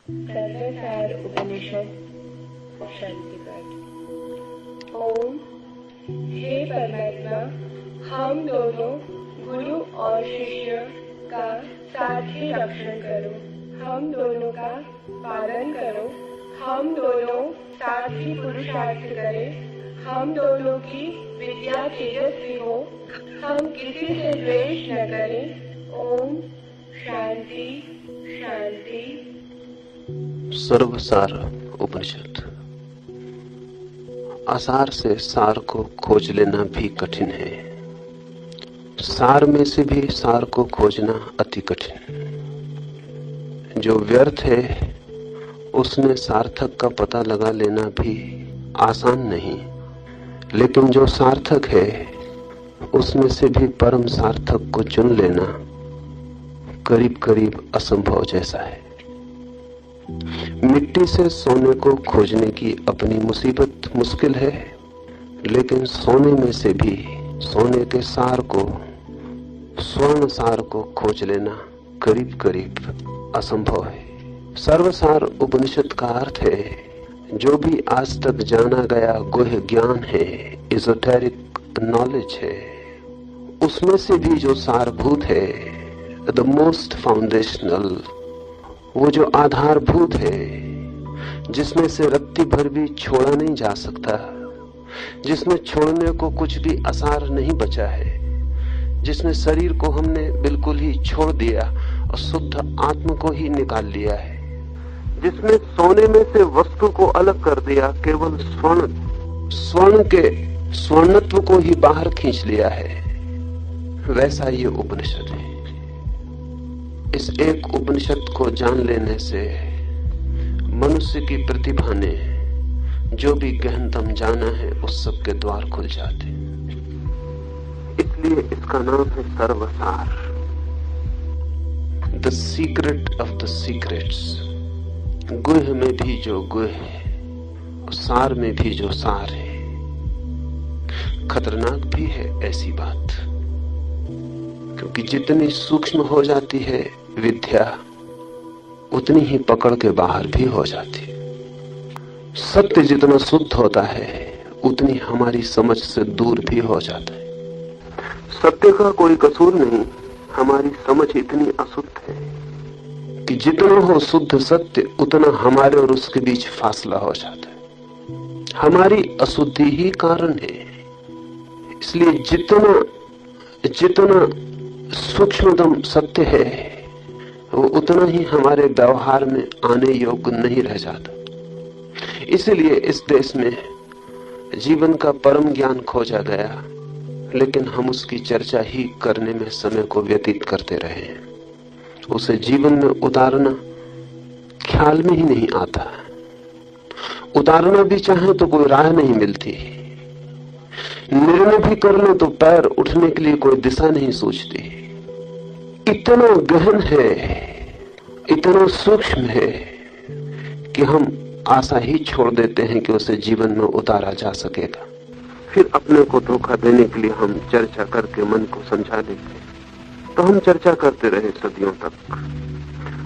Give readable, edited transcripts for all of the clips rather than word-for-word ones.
सर्वसार उपनिषद शांति पाठ। ओम। हे परमात्मा, हम दोनों गुरु और शिष्य का साथ ही रक्षण करो, हम दोनों का पालन करो, हम दोनों साथ ही पुरुषार्थ करें, हम दोनों की विद्या तेजस्वी हो, हम किसी से द्वेष न करें। ओम शांति शांति। सर्वसार उपनिषद। आसार से सार को खोज लेना भी कठिन है, सार में से भी सार को खोजना अति कठिन। जो व्यर्थ है उसमें सार्थक का पता लगा लेना भी आसान नहीं, लेकिन जो सार्थक है उसमें से भी परम सार्थक को चुन लेना करीब करीब असंभव जैसा है। मिट्टी से सोने को खोजने की अपनी मुसीबत मुश्किल है, लेकिन सोने में से भी सोने के सार को, स्वर्ण सार को खोज लेना करीब करीब असंभव है। सर्वसार उपनिषद का अर्थ है जो भी आज तक जाना गया गुह्य ज्ञान है, एजोटेरिक नॉलेज है, उसमें से भी जो सारभूत है, द मोस्ट फाउंडेशनल, वो जो आधारभूत है, जिसमें से रत्ती भर भी छोड़ा नहीं जा सकता, जिसमें छोड़ने को कुछ भी आसार नहीं बचा है, जिसमें शरीर को हमने बिल्कुल ही छोड़ दिया और शुद्ध आत्मा को ही निकाल लिया है, जिसमें सोने में से वस्तु को अलग कर दिया, केवल स्वर्ण के स्वर्णत्व को ही बाहर खींच लिया है, वैसा ये उपनिषद है। इस एक उपनिषद को जान लेने से मनुष्य की प्रतिभा ने जो भी गहनतम जाना है उस सब के द्वार खुल जाते। इसलिए इसका नाम है Sarvasar, the secret of the secrets. गुह्य में भी जो गुह्य है और सार में भी जो सार है। खतरनाक भी है ऐसी बात, क्योंकि जितनी सूक्ष्म हो जाती है विद्या, उतनी ही पकड़ के बाहर भी हो जाती है। सत्य जितना शुद्ध होता है उतनी हमारी समझ से दूर भी हो जाता है। सत्य का कोई कसूर नहीं, हमारी समझ इतनी अशुद्ध है कि जितना हो शुद्ध सत्य उतना हमारे और उसके बीच फासला हो जाता है। हमारी अशुद्धि ही कारण है। इसलिए जितना सूक्ष्मतम सत्य है वो उतना ही हमारे व्यवहार में आने योग्य नहीं रह जाता। इसलिए इस देश में जीवन का परम ज्ञान खोजा गया, लेकिन हम उसकी चर्चा ही करने में समय को व्यतीत करते रहे हैं। उसे जीवन में उतारना ख्याल में ही नहीं आता। उतारना भी चाहे तो कोई राह नहीं मिलती, निर्णय भी कर लो तो पैर उठने के लिए कोई दिशा नहीं सूझती। इतना गहन है, इतना सूक्ष्म है कि हम आशा ही छोड़ देते हैं कि उसे जीवन में उतारा जा सकेगा। फिर अपने को धोखा देने के लिए हम चर्चा करके मन को समझा लेते हैं। तो हम चर्चा करते रहे सदियों तक,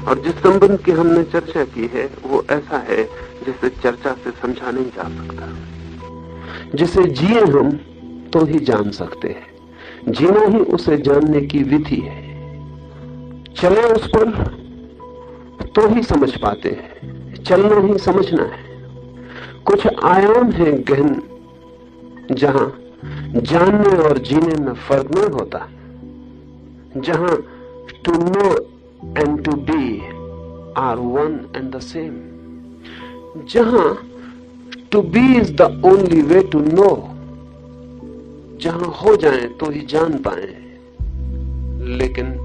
और जिस संबंध की हमने चर्चा की है वो ऐसा है जिसे चर्चा से समझा नहीं जा सकता। जिसे जिए हम तो ही जान सकते हैं, जीना ही उसे जानने की विधि है। चले उस पर तो ही समझ पाते हैं, चलना ही समझना है। कुछ आयाम है गहन जहां जानने और जीने में फर्क नहीं होता, जहां to know and to be are one and the same, जहां to be is the only way to know, जहां हो जाए तो ही जान पाए, लेकिन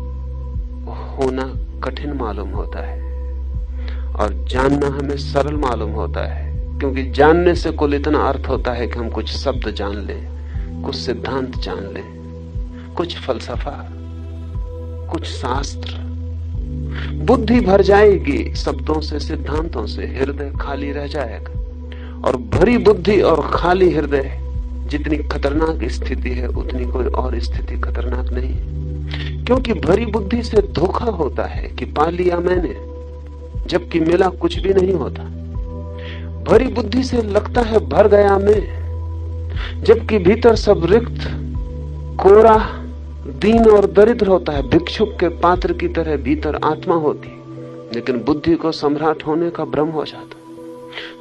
होना कठिन मालूम होता है और जानना हमें सरल मालूम होता है, क्योंकि जानने से कुल इतना अर्थ होता है कि हम कुछ शब्द जान लें, कुछ सिद्धांत जान लें, कुछ फलसफा, कुछ शास्त्र। बुद्धि भर जाएगी शब्दों से, सिद्धांतों से, हृदय खाली रह जाएगा। और भरी बुद्धि और खाली हृदय जितनी खतरनाक स्थिति है उतनी कोई और स्थिति खतरनाक नहीं है, क्योंकि भरी बुद्धि से धोखा होता है कि पा लिया मैंने, जबकि मिला कुछ भी नहीं होता। भरी बुद्धि से लगता है भर गया मैं, जबकि भीतर सब रिक्त, कोरा, दीन और दरिद्र होता है। भिक्षुक के पात्र की तरह भीतर आत्मा होती, लेकिन बुद्धि को सम्राट होने का भ्रम हो जाता।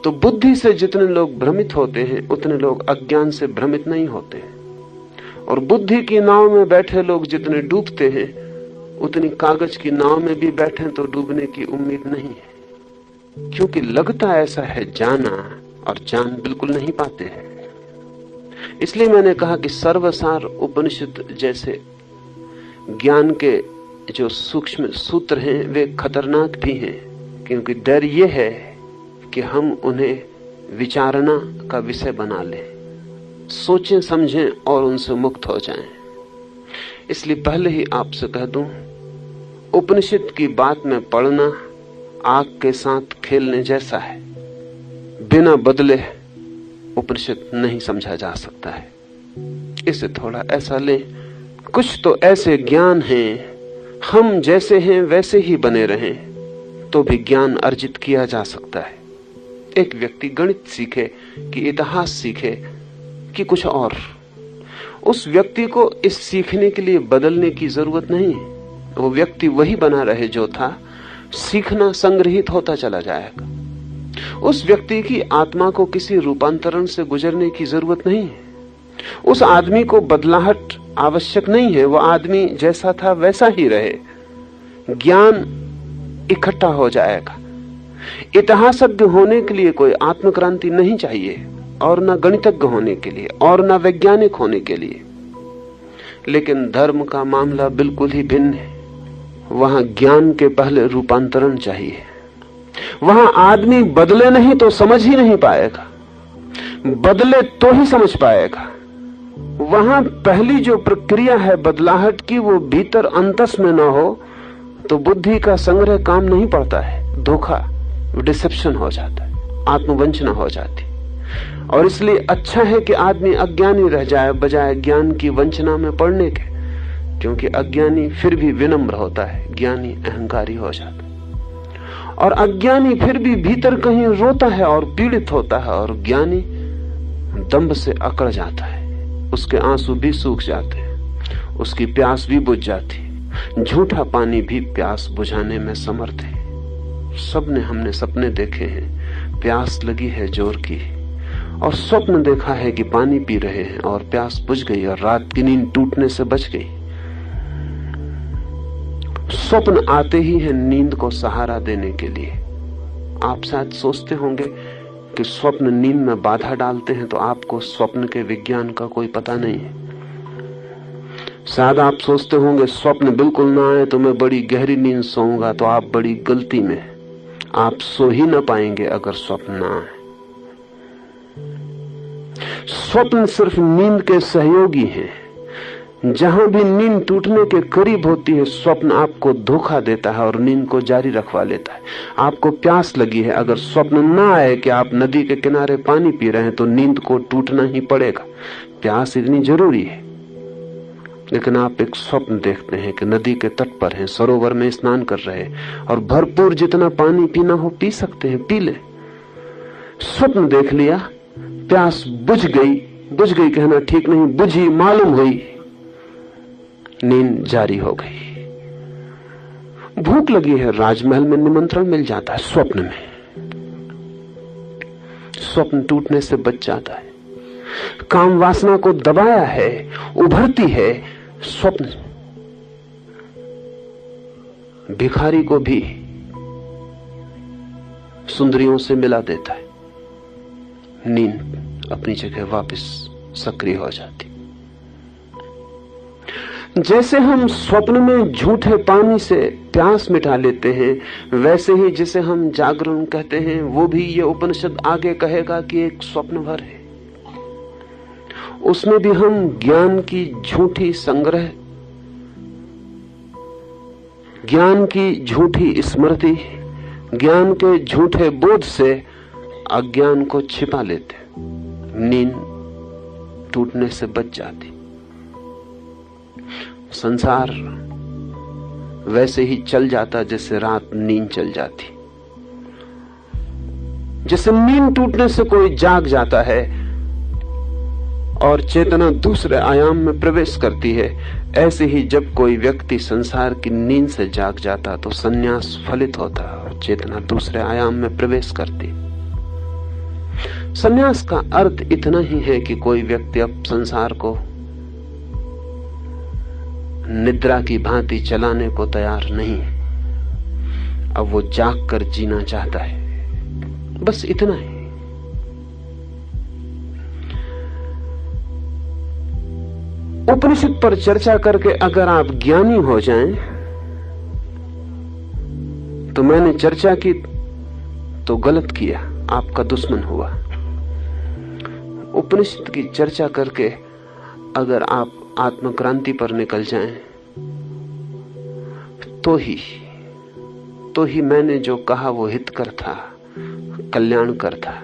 तो बुद्धि से जितने लोग भ्रमित होते हैं उतने लोग अज्ञान से भ्रमित नहीं होते हैं। और बुद्धि की नाव में बैठे लोग जितने डूबते हैं उतनी कागज की नाव में भी बैठे तो डूबने की उम्मीद नहीं है, क्योंकि लगता ऐसा है जाना और जान बिल्कुल नहीं पाते हैं। इसलिए मैंने कहा कि सर्वसार उपनिषद जैसे ज्ञान के जो सूक्ष्म सूत्र हैं वे खतरनाक भी हैं, क्योंकि डर यह है कि हम उन्हें विचारणा का विषय बना लें, सोचें समझें और उनसे मुक्त हो जाएं। इसलिए पहले ही आपसे कह दूं, उपनिषद की बात में पढ़ना आग के साथ खेलने जैसा है। बिना बदले उपनिषद नहीं समझा जा सकता है। इसे थोड़ा ऐसा लें, कुछ तो ऐसे ज्ञान हैं, हम जैसे हैं वैसे ही बने रहें तो भी ज्ञान अर्जित किया जा सकता है। एक व्यक्ति गणित सीखे कि इतिहास सीखे कि कुछ और, उस व्यक्ति को इस सीखने के लिए बदलने की जरूरत नहीं। वो व्यक्ति वही बना रहे जो था, सीखना संग्रहित होता चला जाएगा। उस व्यक्ति की आत्मा को किसी रूपांतरण से गुजरने की जरूरत नहीं है। उस आदमी को बदलाहट आवश्यक नहीं है, वह आदमी जैसा था वैसा ही रहे। ज्ञान इकट्ठा हो जाएगा। इतिहासज्ञ होने के लिए कोई आत्मक्रांति नहीं चाहिए, और न गणितज्ञ होने के लिए, और न वैज्ञानिक होने के लिए। लेकिन धर्म का मामला बिल्कुल ही भिन्न है। वहां ज्ञान के पहले रूपांतरण चाहिए। वहां आदमी बदले नहीं तो समझ ही नहीं पाएगा, बदले तो ही समझ पाएगा। वहां पहली जो प्रक्रिया है बदलाहट की, वो भीतर अंतस में ना हो तो बुद्धि का संग्रह काम नहीं पड़ता है। धोखा, डिसेप्शन हो जाता है, आत्मवंचना हो जाती। और इसलिए अच्छा है कि आदमी अज्ञानी रह जाए बजाय ज्ञान की वंचना में पड़ने के, क्योंकि अज्ञानी फिर भी विनम्र होता है, ज्ञानी अहंकारी हो जाता है। और अज्ञानी फिर भी भीतर कहीं रोता है और पीड़ित होता है, और ज्ञानी दंभ से अकड़ जाता है। उसके आंसू भी सूख जाते हैं, उसकी प्यास भी बुझ जाती। झूठा पानी भी प्यास बुझाने में समर्थ है। सबने हमने सपने देखे हैं, प्यास लगी है जोर की, और स्वप्न देखा है कि पानी पी रहे हैं और प्यास बुझ गई और रात की नींद टूटने से बच गई। स्वप्न आते ही है नींद को सहारा देने के लिए। आप शायद सोचते होंगे कि स्वप्न नींद में बाधा डालते हैं, तो आपको स्वप्न के विज्ञान का कोई पता नहीं है। शायद आप सोचते होंगे स्वप्न बिल्कुल ना आए तो मैं बड़ी गहरी नींद सोऊंगा, तो आप बड़ी गलती में, आप सो ही ना पाएंगे अगर स्वप्न ना आए। स्वप्न सिर्फ नींद के सहयोगी हैं। जहां भी नींद टूटने के करीब होती है, स्वप्न आपको धोखा देता है और नींद को जारी रखवा लेता है। आपको प्यास लगी है, अगर स्वप्न ना आए कि आप नदी के किनारे पानी पी रहे हैं तो नींद को टूटना ही पड़ेगा। प्यास इतनी जरूरी है। लेकिन आप एक स्वप्न देखते हैं कि नदी के तट पर हैं, सरोवर में स्नान कर रहे हैं और भरपूर जितना पानी पीना हो पी सकते हैं, पी ले। स्वप्न देख लिया, प्यास बुझ गई कहना ठीक नहीं, बुझी मालूम हुई, नींद जारी हो गई। भूख लगी है, राजमहल में निमंत्रण मिल जाता है स्वप्न में। स्वप्न टूटने से बच जाता है। काम वासना को दबाया है, उभरती है स्वप्न। भिखारी को भी सुंदरियों से मिला देता है, नींद अपनी जगह वापस सक्रिय हो जाती। जैसे हम स्वप्न में झूठे पानी से प्यास मिटा लेते हैं, वैसे ही जिसे हम जागरण कहते हैं, वो भी ये उपनिषद आगे कहेगा कि एक स्वप्न भर है। उसमें भी हम ज्ञान की झूठी संग्रह, ज्ञान की झूठी स्मृति, ज्ञान के झूठे बोध से अज्ञान को छिपा लेते, नींद टूटने से बच जाती। संसार वैसे ही चल जाता जैसे रात नींद चल जाती। जैसे नींद टूटने से कोई जाग जाता है और चेतना दूसरे आयाम में प्रवेश करती है, ऐसे ही जब कोई व्यक्ति संसार की नींद से जाग जाता तो संन्यास फलित होता और चेतना दूसरे आयाम में प्रवेश करती। संन्यास का अर्थ इतना ही है कि कोई व्यक्ति अब संसार को निद्रा की भांति चलाने को तैयार नहीं, अब वो जाग कर जीना चाहता है, बस इतना ही। उपनिषद पर चर्चा करके अगर आप ज्ञानी हो जाएं तो मैंने चर्चा की तो गलत किया, आपका दुश्मन हुआ। उपनिषद की चर्चा करके अगर आप आत्मक्रांति पर निकल जाएं तो ही मैंने जो कहा वो हितकर था, कल्याणकर था।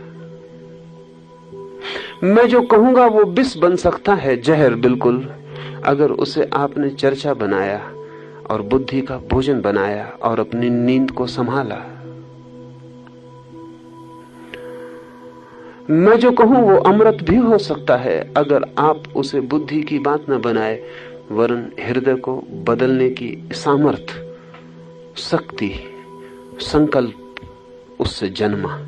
मैं जो कहूंगा वो विष बन सकता है, जहर बिल्कुल, अगर उसे आपने चर्चा बनाया और बुद्धि का भोजन बनाया और अपनी नींद को संभाला। मैं जो कहूं वो अमृत भी हो सकता है अगर आप उसे बुद्धि की बात न बनाए, वरन हृदय को बदलने की सामर्थ्य, शक्ति, संकल्प उससे जन्मा।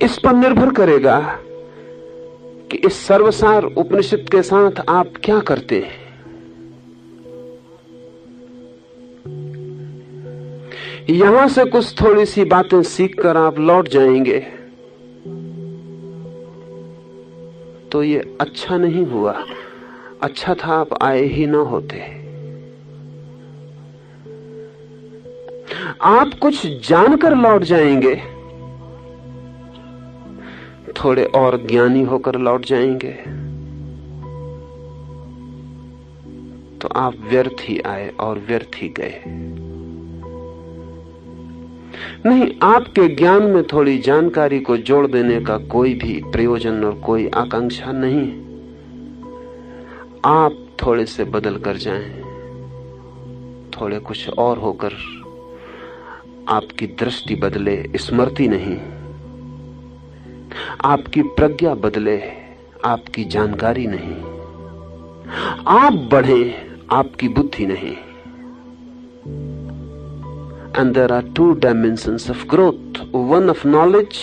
इस पर निर्भर करेगा कि इस सर्वसार उपनिषद के साथ आप क्या करते हैं। यहां से कुछ थोड़ी सी बातें सीखकर आप लौट जाएंगे तो ये अच्छा नहीं हुआ, अच्छा था आप आए ही ना होते। आप कुछ जानकर लौट जाएंगे, थोड़े और ज्ञानी होकर लौट जाएंगे तो आप व्यर्थ ही आए और व्यर्थ ही गए। नहीं, आपके ज्ञान में थोड़ी जानकारी को जोड़ देने का कोई भी प्रयोजन और कोई आकांक्षा नहीं। आप थोड़े से बदल कर जाएं, थोड़े कुछ और होकर आपकी दृष्टि बदले, स्मृति नहीं। आपकी प्रज्ञा बदले, आपकी जानकारी नहीं। आप बढ़े, आपकी बुद्धि नहीं। And there are two dimensions of growth, one of knowledge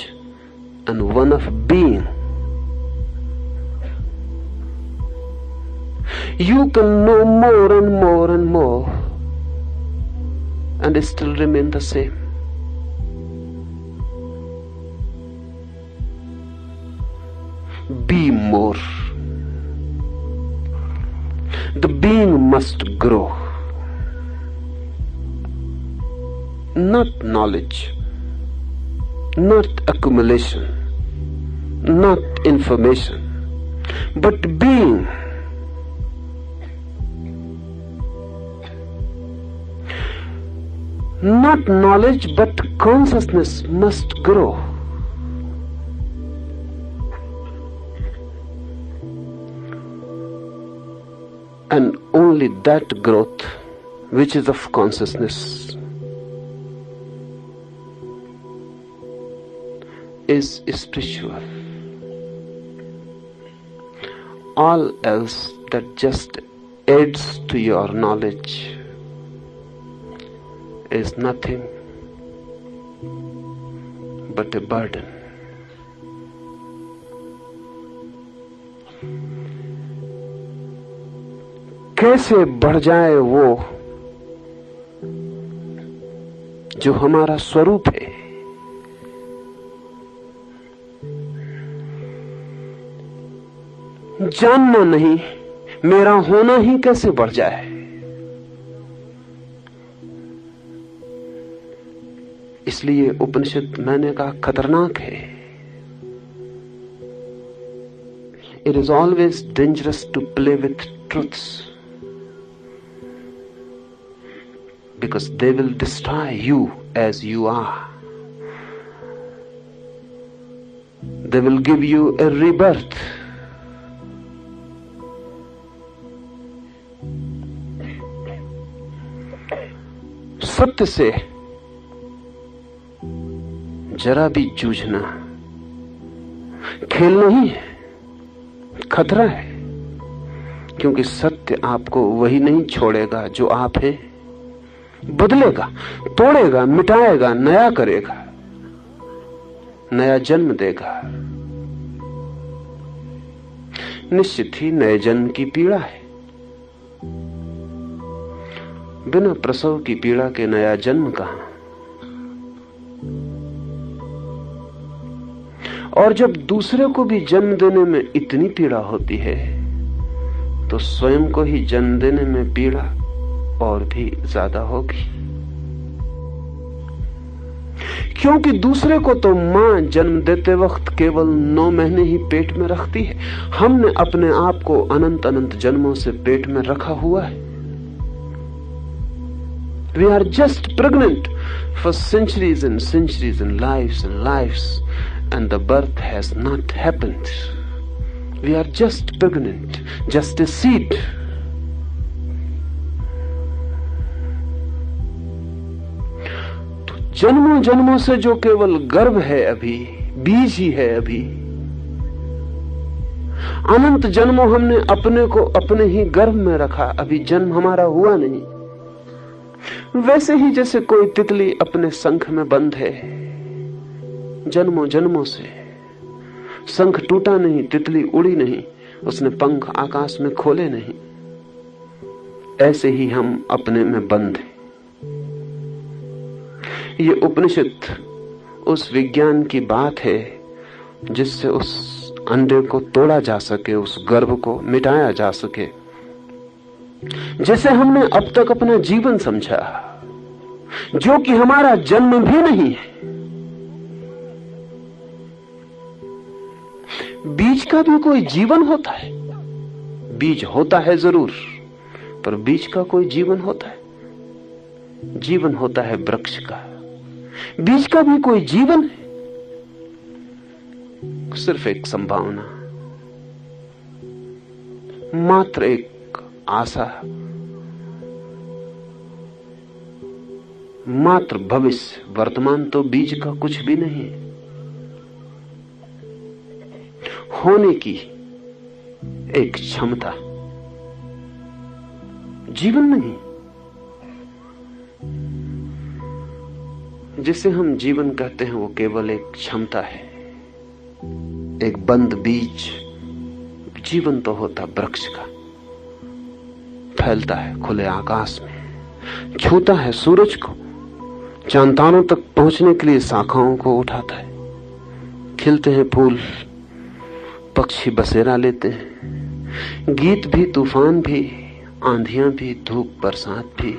and one of being. You can know more and more and more and still remain the same. Be more. The being must grow. Not knowledge, not accumulation, not information, but being. Not knowledge, but consciousness must grow. And only that growth, which is of consciousness, is spiritual. All else that just adds to your knowledge is nothing but a burden. कैसे बढ़ जाए वो जो हमारा स्वरूप है। जानना नहीं, मेरा होना ही कैसे बढ़ जाए। इसलिए उपनिषद मैंने कहा खतरनाक है। It is always dangerous to play with truths because they will destroy you as you are. They will give you a rebirth. सत्य से जरा भी जूझना खेल नहीं है, खतरा है। क्योंकि सत्य आपको वही नहीं छोड़ेगा जो आप हैं, बदलेगा, तोड़ेगा, मिटाएगा, नया करेगा, नया जन्म देगा। निश्चित ही नए जन्म की पीड़ा है। बिना प्रसव की पीड़ा के नया जन्म कहां? और जब दूसरे को भी जन्म देने में इतनी पीड़ा होती है तो स्वयं को ही जन्म देने में पीड़ा और भी ज्यादा होगी। क्योंकि दूसरे को तो मां जन्म देते वक्त केवल 9 महीने ही पेट में रखती है। हमने अपने आप को अनंत अनंत जन्मों से पेट में रखा हुआ है। We are just pregnant for centuries and centuries and lives, and the birth has not happened. We are just pregnant, just a seed. तो जन्मों जन्मों से जो केवल गर्भ है, अभी बीज ही है, अभी अनंत जन्मों हमने अपने को अपने ही गर्भ में रखा, अभी जन्म हमारा हुआ नहीं। वैसे ही जैसे कोई तितली अपने शंख में बंद है, जन्मों जन्मों से शंख टूटा नहीं, तितली उड़ी नहीं, उसने पंख आकाश में खोले नहीं। ऐसे ही हम अपने में बंद हैं। ये उपनिषद उस विज्ञान की बात है जिससे उस अंडे को तोड़ा जा सके, उस गर्भ को मिटाया जा सके। जैसे हमने अब तक अपना जीवन समझा, जो कि हमारा जन्म भी नहीं है। बीज का भी कोई जीवन होता है, बीज होता है जरूर, पर बीज का कोई जीवन होता है? जीवन होता है वृक्ष का, बीज का भी कोई जीवन है? सिर्फ एक संभावना, मात्र एक आशा, मात्र भविष्य। वर्तमान तो बीज का कुछ भी नहीं, होने की एक क्षमता, जीवन नहीं। जिसे हम जीवन कहते हैं वो केवल एक क्षमता है, एक बंद बीज। जीवन तो होता वृक्ष का, फैलता है खुले आकाश में, छूता है सूरज को, चांद तारों तक पहुंचने के लिए शाखाओं को उठाता है, खिलते हैं फूल, पक्षी बसेरा लेते हैं, गीत भी, तूफान भी, आंधियां भी, धूप बरसात भी,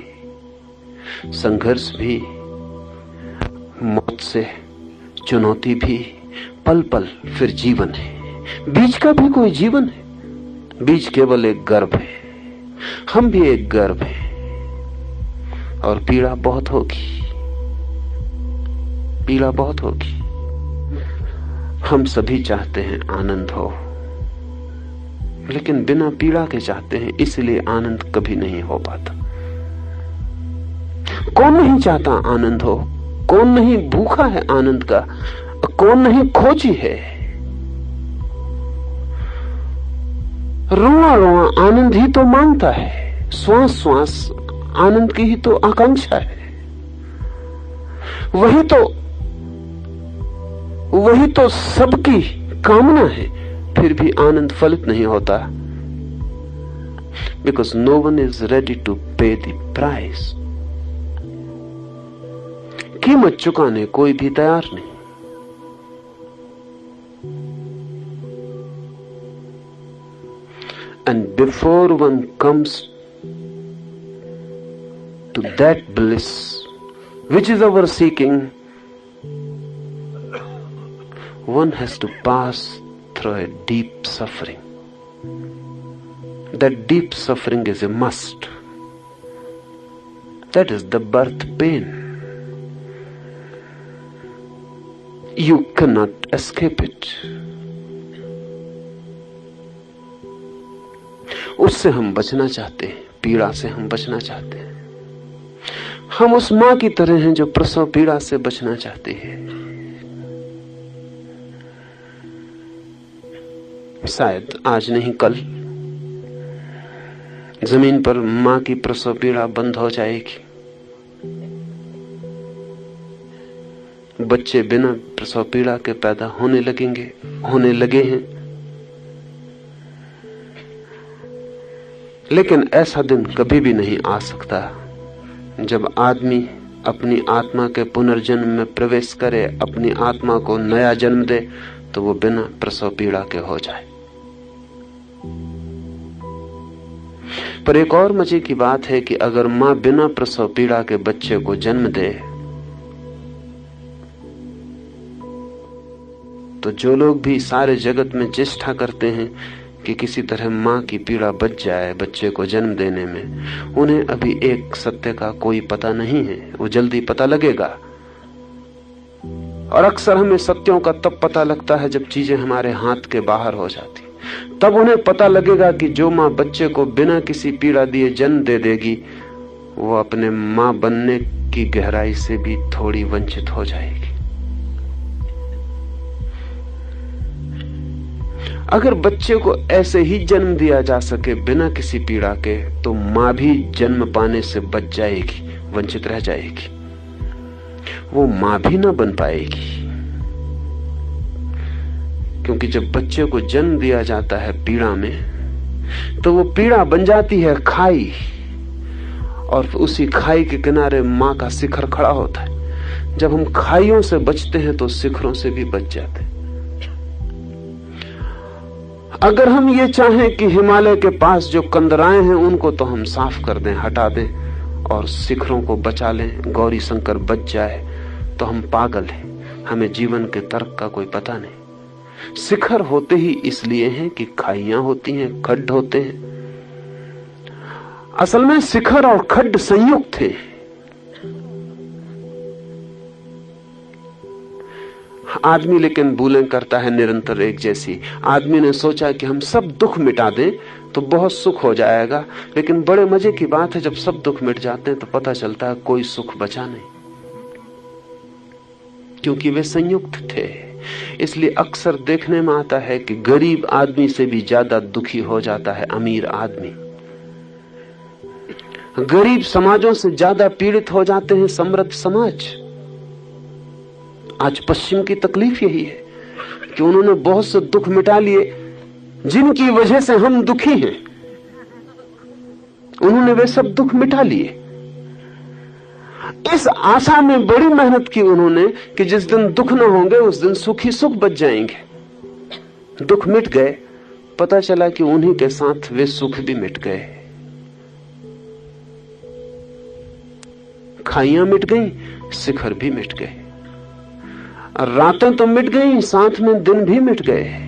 संघर्ष भी, मौत से चुनौती भी, पल पल फिर जीवन है। बीज का भी कोई जीवन है? बीज केवल एक गर्भ है, हम भी एक गर्भ हैं, और पीड़ा बहुत होगी, पीड़ा बहुत होगी। हम सभी चाहते हैं आनंद हो, लेकिन बिना पीड़ा के चाहते हैं, इसलिए आनंद कभी नहीं हो पाता। कौन नहीं चाहता आनंद हो? कौन नहीं भूखा है आनंद का? कौन नहीं खोजी है? रोआ रोआ आनंद ही तो मांगता है, श्वास श्वास आनंद की ही तो आकांक्षा है। वही तो सबकी कामना है, फिर भी आनंद फलित नहीं होता। Because no one is ready to pay the price. कीमत चुकाने कोई भी तैयार नहीं। And before one comes to that bliss, which is our seeking, one has to pass through a deep suffering. That deep suffering is a must. That is the birth pain. You cannot escape it. उससे हम बचना चाहते हैं, पीड़ा से हम बचना चाहते हैं। हम उस मां की तरह हैं जो प्रसव पीड़ा से बचना चाहती है। शायद आज नहीं कल जमीन पर मां की प्रसव पीड़ा बंद हो जाएगी। बच्चे बिना प्रसव पीड़ा के पैदा होने लगेंगे, होने लगे हैं। लेकिन ऐसा दिन कभी भी नहीं आ सकता जब आदमी अपनी आत्मा के पुनर्जन्म में प्रवेश करे, अपनी आत्मा को नया जन्म दे, तो वो बिना प्रसव पीड़ा के हो जाए। पर एक और मजे की बात है कि अगर मां बिना प्रसव पीड़ा के बच्चे को जन्म दे, तो जो लोग भी सारे जगत में चेष्टा करते हैं कि किसी तरह मां की पीड़ा बच जाए बच्चे को जन्म देने में, उन्हें अभी एक सत्य का कोई पता नहीं है। वो जल्दी पता लगेगा। और अक्सर हमें सत्यों का तब पता लगता है जब चीजें हमारे हाथ के बाहर हो जाती। तब उन्हें पता लगेगा कि जो मां बच्चे को बिना किसी पीड़ा दिए जन्म दे देगी, वो अपने मां बनने की गहराई से भी थोड़ी वंचित हो जाएगी। अगर बच्चे को ऐसे ही जन्म दिया जा सके बिना किसी पीड़ा के, तो मां भी जन्म पाने से बच जाएगी, वंचित रह जाएगी। वो मां भी ना बन पाएगी, क्योंकि जब बच्चे को जन्म दिया जाता है पीड़ा में, तो वो पीड़ा बन जाती है खाई, और उसी खाई के किनारे मां का शिखर खड़ा होता है। जब हम खाइयों से बचते हैं तो शिखरों से भी बच जाते हैं। अगर हम ये चाहें कि हिमालय के पास जो कंदराएं हैं उनको तो हम साफ कर दें, हटा दें, और शिखरों को बचा लें, गौरी शंकर बच जाए, तो हम पागल हैं। हमें जीवन के तर्क का कोई पता नहीं। शिखर होते ही इसलिए हैं कि खाइयां होती हैं, खड्ड होते हैं। असल में शिखर और खड्ड संयुक्त थे। आदमी लेकिन भूलें करता है निरंतर एक जैसी। आदमी ने सोचा कि हम सब दुख मिटा दें तो बहुत सुख हो जाएगा, लेकिन बड़े मजे की बात है, जब सब दुख मिट जाते हैं तो पता चलता है कोई सुख बचा नहीं, क्योंकि वे संयुक्त थे। इसलिए अक्सर देखने में आता है कि गरीब आदमी से भी ज्यादा दुखी हो जाता है अमीर आदमी। गरीब समाजों से ज्यादा पीड़ित हो जाते हैं समृद्ध समाज। आज पश्चिम की तकलीफ यही है कि उन्होंने बहुत से दुख मिटा लिए जिनकी वजह से हम दुखी हैं। उन्होंने वे सब दुख मिटा लिए इस आशा में, बड़ी मेहनत की उन्होंने कि जिस दिन दुख न होंगे उस दिन सुख ही सुख बच जाएंगे। दुख मिट गए, पता चला कि उन्हीं के साथ वे सुख भी मिट गए। खाइयां मिट गई, शिखर भी मिट गए। रातें तो मिट गई, साथ में दिन भी मिट गए।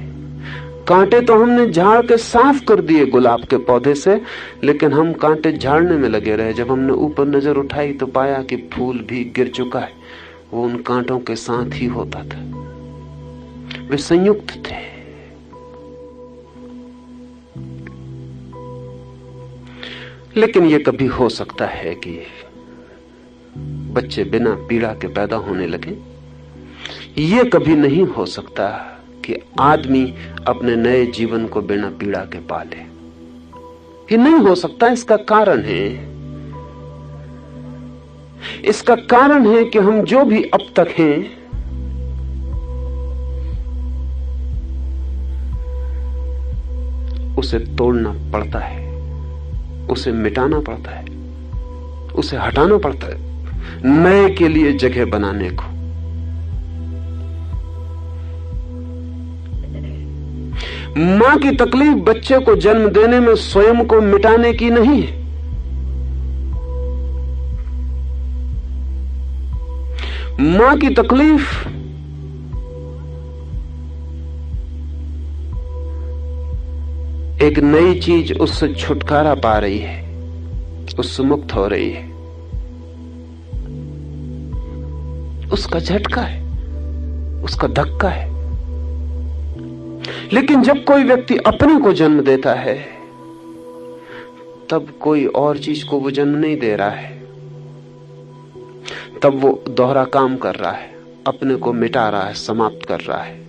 कांटे तो हमने झाड़ के साफ कर दिए गुलाब के पौधे से, लेकिन हम कांटे झाड़ने में लगे रहे। जब हमने ऊपर नजर उठाई तो पाया कि फूल भी गिर चुका है। वो उन कांटों के साथ ही होता था। वे संयुक्त थे। लेकिन यह कभी हो सकता है कि बच्चे बिना पीड़ा के पैदा होने लगे। ये कभी नहीं हो सकता कि आदमी अपने नए जीवन को बिना पीड़ा के पाले। ये नहीं हो सकता। इसका कारण है, इसका कारण है कि हम जो भी अब तक हैं, उसे तोड़ना पड़ता है, उसे मिटाना पड़ता है, उसे हटाना पड़ता है नए के लिए जगह बनाने को। मां की तकलीफ बच्चे को जन्म देने में स्वयं को मिटाने की नहीं है। मां की तकलीफ एक नई चीज उससे छुटकारा पा रही है, उससे मुक्त हो रही है। उसका झटका है, उसका धक्का है। लेकिन जब कोई व्यक्ति अपने को जन्म देता है, तब कोई और चीज को वो जन्म नहीं दे रहा है। तब वो दोहरा काम कर रहा है, अपने को मिटा रहा है, समाप्त कर रहा है।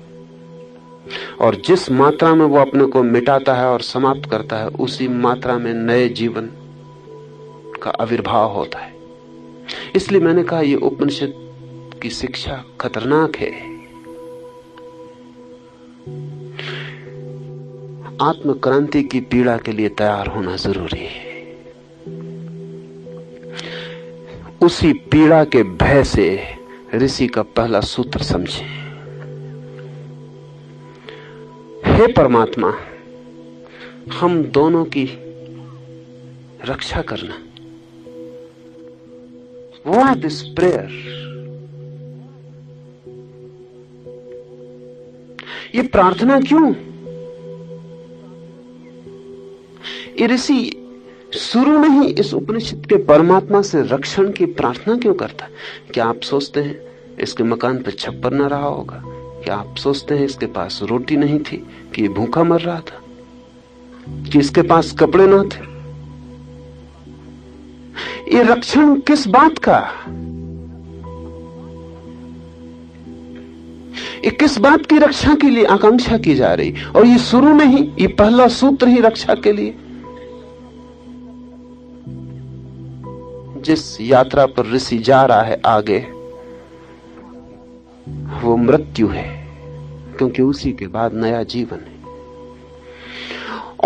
और जिस मात्रा में वो अपने को मिटाता है और समाप्त करता है, उसी मात्रा में नए जीवन का आविर्भाव होता है। इसलिए मैंने कहा ये उपनिषद की शिक्षा खतरनाक है। आत्म क्रांति की पीड़ा के लिए तैयार होना जरूरी है। उसी पीड़ा के भय से ऋषि का पहला सूत्र समझे। हे परमात्मा, हम दोनों की रक्षा करना। What this prayer? ये प्रार्थना क्यों? ये ऋषि शुरू में ही इस उपनिषद के परमात्मा से रक्षण की प्रार्थना क्यों करता है? क्या आप सोचते हैं इसके मकान पर छप्पर न रहा होगा? क्या आप सोचते हैं इसके पास रोटी नहीं थी कि ये भूखा मर रहा था? कि इसके पास कपड़े न थे? ये रक्षण किस बात का? ये किस बात की रक्षा के लिए आकांक्षा की जा रही? और ये शुरू में ही ये पहला सूत्र ही रक्षा के लिए। जिस यात्रा पर ऋषि जा रहा है आगे, वो मृत्यु है, क्योंकि उसी के बाद नया जीवन है।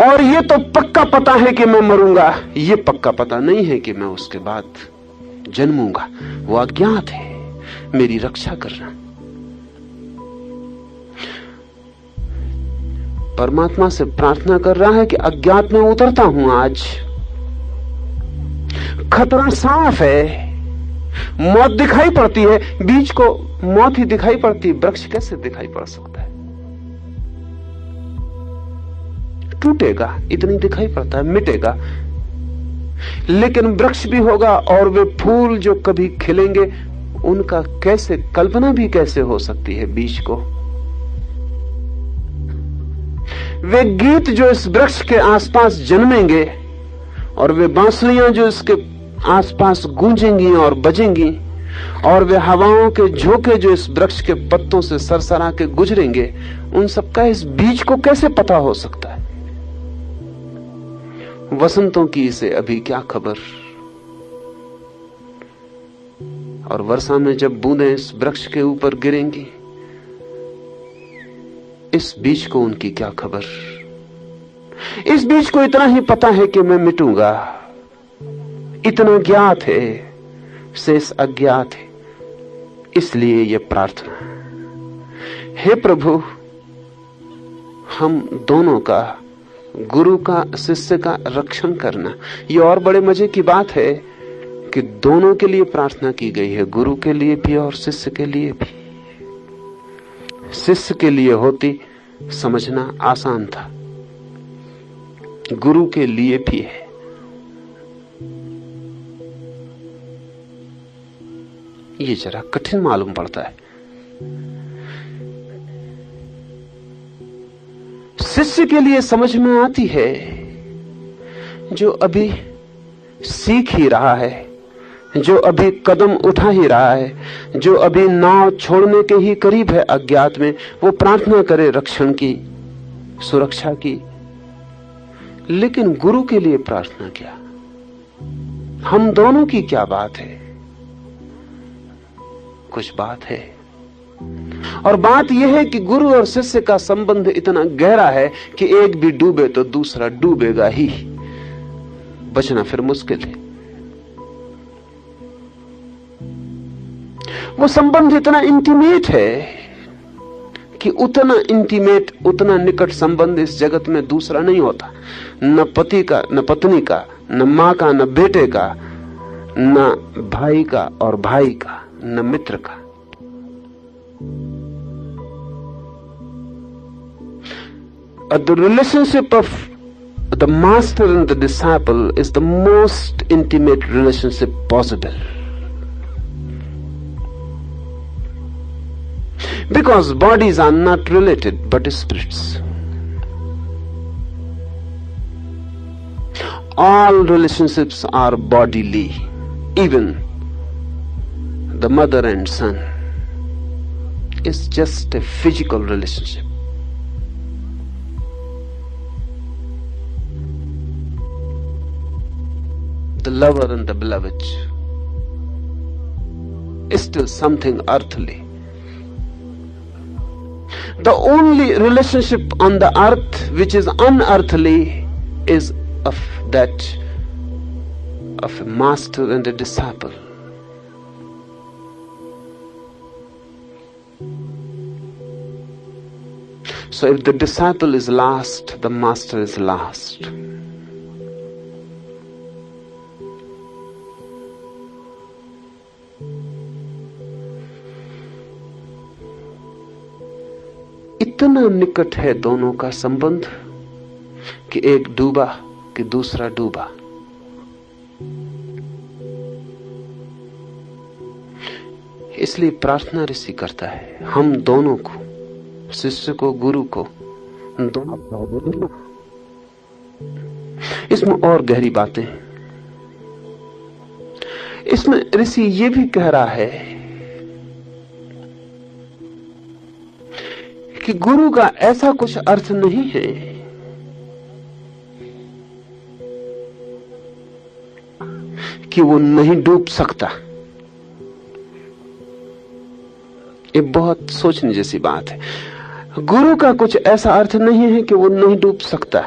और ये तो पक्का पता है कि मैं मरूंगा, ये पक्का पता नहीं है कि मैं उसके बाद जन्मूंगा। वो अज्ञात है। मेरी रक्षा करना। परमात्मा से प्रार्थना कर रहा है कि अज्ञात में उतरता हूं। आज खतरा साफ है, मौत दिखाई पड़ती है। बीज को मौत ही दिखाई पड़ती है, वृक्ष कैसे दिखाई पड़ सकता है? टूटेगा, इतनी दिखाई पड़ता है, मिटेगा। लेकिन वृक्ष भी होगा, और वे फूल जो कभी खिलेंगे उनका कैसे कल्पना भी कैसे हो सकती है बीज को? वे गीत जो इस वृक्ष के आसपास जन्मेंगे, और वे बांसुरियां जो इसके आसपास गूंजेंगी और बजेंगी, और वे हवाओं के झोंके जो इस वृक्ष के पत्तों से सरसरा के गुजरेंगे, उन सबका इस बीज को कैसे पता हो सकता है? वसंतों की इसे अभी क्या खबर? और वर्षा में जब बूंदें इस वृक्ष के ऊपर गिरेंगी, इस बीज को उनकी क्या खबर? इस बीज को इतना ही पता है कि मैं मिटूंगा। इतना ज्ञात है, शेष अज्ञात है। इसलिए यह प्रार्थना, हे प्रभु, हम दोनों का, गुरु का, शिष्य का रक्षण करना। यह और बड़े मजे की बात है कि दोनों के लिए प्रार्थना की गई है, गुरु के लिए भी और शिष्य के लिए भी। शिष्य के लिए होती समझना आसान था, गुरु के लिए भी है। ये जरा कठिन मालूम पड़ता है। शिष्य के लिए समझ में आती है जो अभी सीख ही रहा है, जो अभी कदम उठा ही रहा है, जो अभी नाव छोड़ने के ही करीब है अज्ञात में। वो प्रार्थना करे रक्षण की, सुरक्षा की। लेकिन गुरु के लिए प्रार्थना क्या? हम दोनों की क्या बात है? कुछ बात है। और बात यह है कि गुरु और शिष्य का संबंध इतना गहरा है कि एक भी डूबे तो दूसरा डूबेगा ही, बचना फिर मुश्किल है। वो संबंध इतना इंटीमेट है कि उतना इंटीमेट, उतना निकट संबंध इस जगत में दूसरा नहीं होता। न पति का, न पत्नी का, न मां का, न बेटे का, न भाई का और भाई का, न मित्र का। The relationship of the master and the disciple is the most intimate relationship possible. Because bodies are not related but spirits. All relationships are bodily. Even the mother and son is just a physical relationship. the lover and the beloved is still something earthly. The only relationship on the earth which is unearthly is of a master and a disciple. So if the disciple is last, the master is last. इतना निकट है दोनों का संबंध कि एक डूबा कि दूसरा डूबा। इसलिए प्रार्थना ऋषि करता है हम दोनों को, शिष्य को, गुरु को, दोनों। इसमें और गहरी बातें हैं। इसमें ऋषि ये भी कह रहा है कि गुरु का ऐसा कुछ अर्थ नहीं है कि वो नहीं डूब सकता। ये बहुत सोचने जैसी बात है। गुरु का कुछ ऐसा अर्थ नहीं है कि वो नहीं डूब सकता।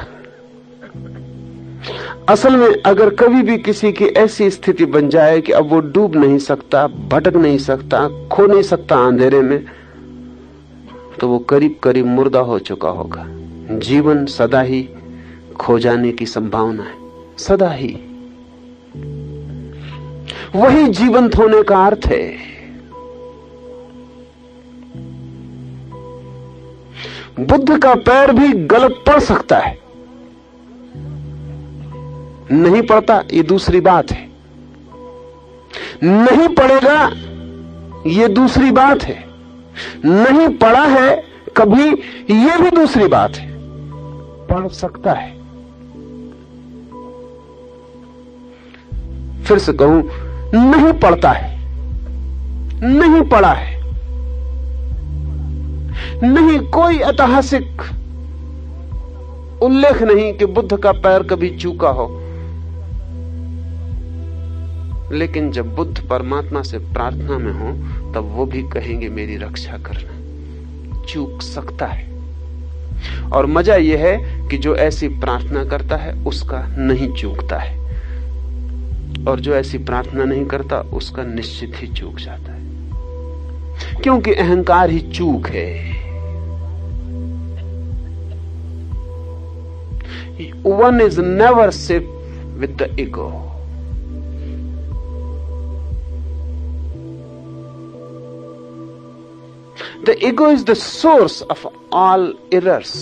असल में अगर कभी भी किसी की ऐसी स्थिति बन जाए कि अब वो डूब नहीं सकता, भटक नहीं सकता, खो नहीं सकता अंधेरे में, तो वो करीब करीब मुर्दा हो चुका होगा। जीवन सदा ही खो जाने की संभावना है, सदा ही। वही जीवंत होने का अर्थ है। बुद्ध का पैर भी गलत पड़ सकता है, नहीं पड़ता ये दूसरी बात है, नहीं पड़ेगा ये दूसरी बात है, नहीं पड़ा है कभी ये भी दूसरी बात है, पड़ सकता है। फिर से कहूं, नहीं पड़ता है, नहीं पड़ा है, नहीं कोई ऐतिहासिक उल्लेख नहीं कि बुद्ध का पैर कभी चूका हो। लेकिन जब बुद्ध परमात्मा से प्रार्थना में हो तब वो भी कहेंगे मेरी रक्षा करना। चूक सकता है। और मजा यह है कि जो ऐसी प्रार्थना करता है उसका नहीं चूकता है, और जो ऐसी प्रार्थना नहीं करता उसका निश्चित ही चूक जाता है, क्योंकि अहंकार ही चूक है। One is never safe with the ego. The ego is the source of all errors.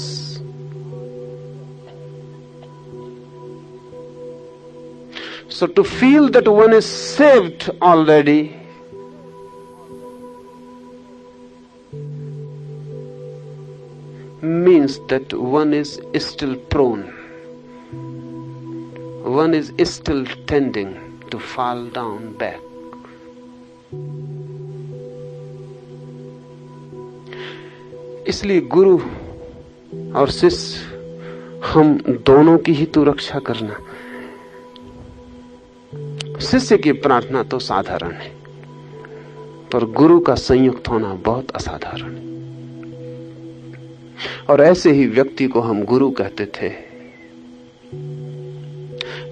So to feel that one is saved already means that one is still prone. One is still tending to fall down back. इसलिए गुरु और शिष्य हम दोनों की ही तो रक्षा करना। शिष्य की प्रार्थना तो साधारण है, पर गुरु का संयुक्त होना बहुत असाधारण है। और ऐसे ही व्यक्ति को हम गुरु कहते थे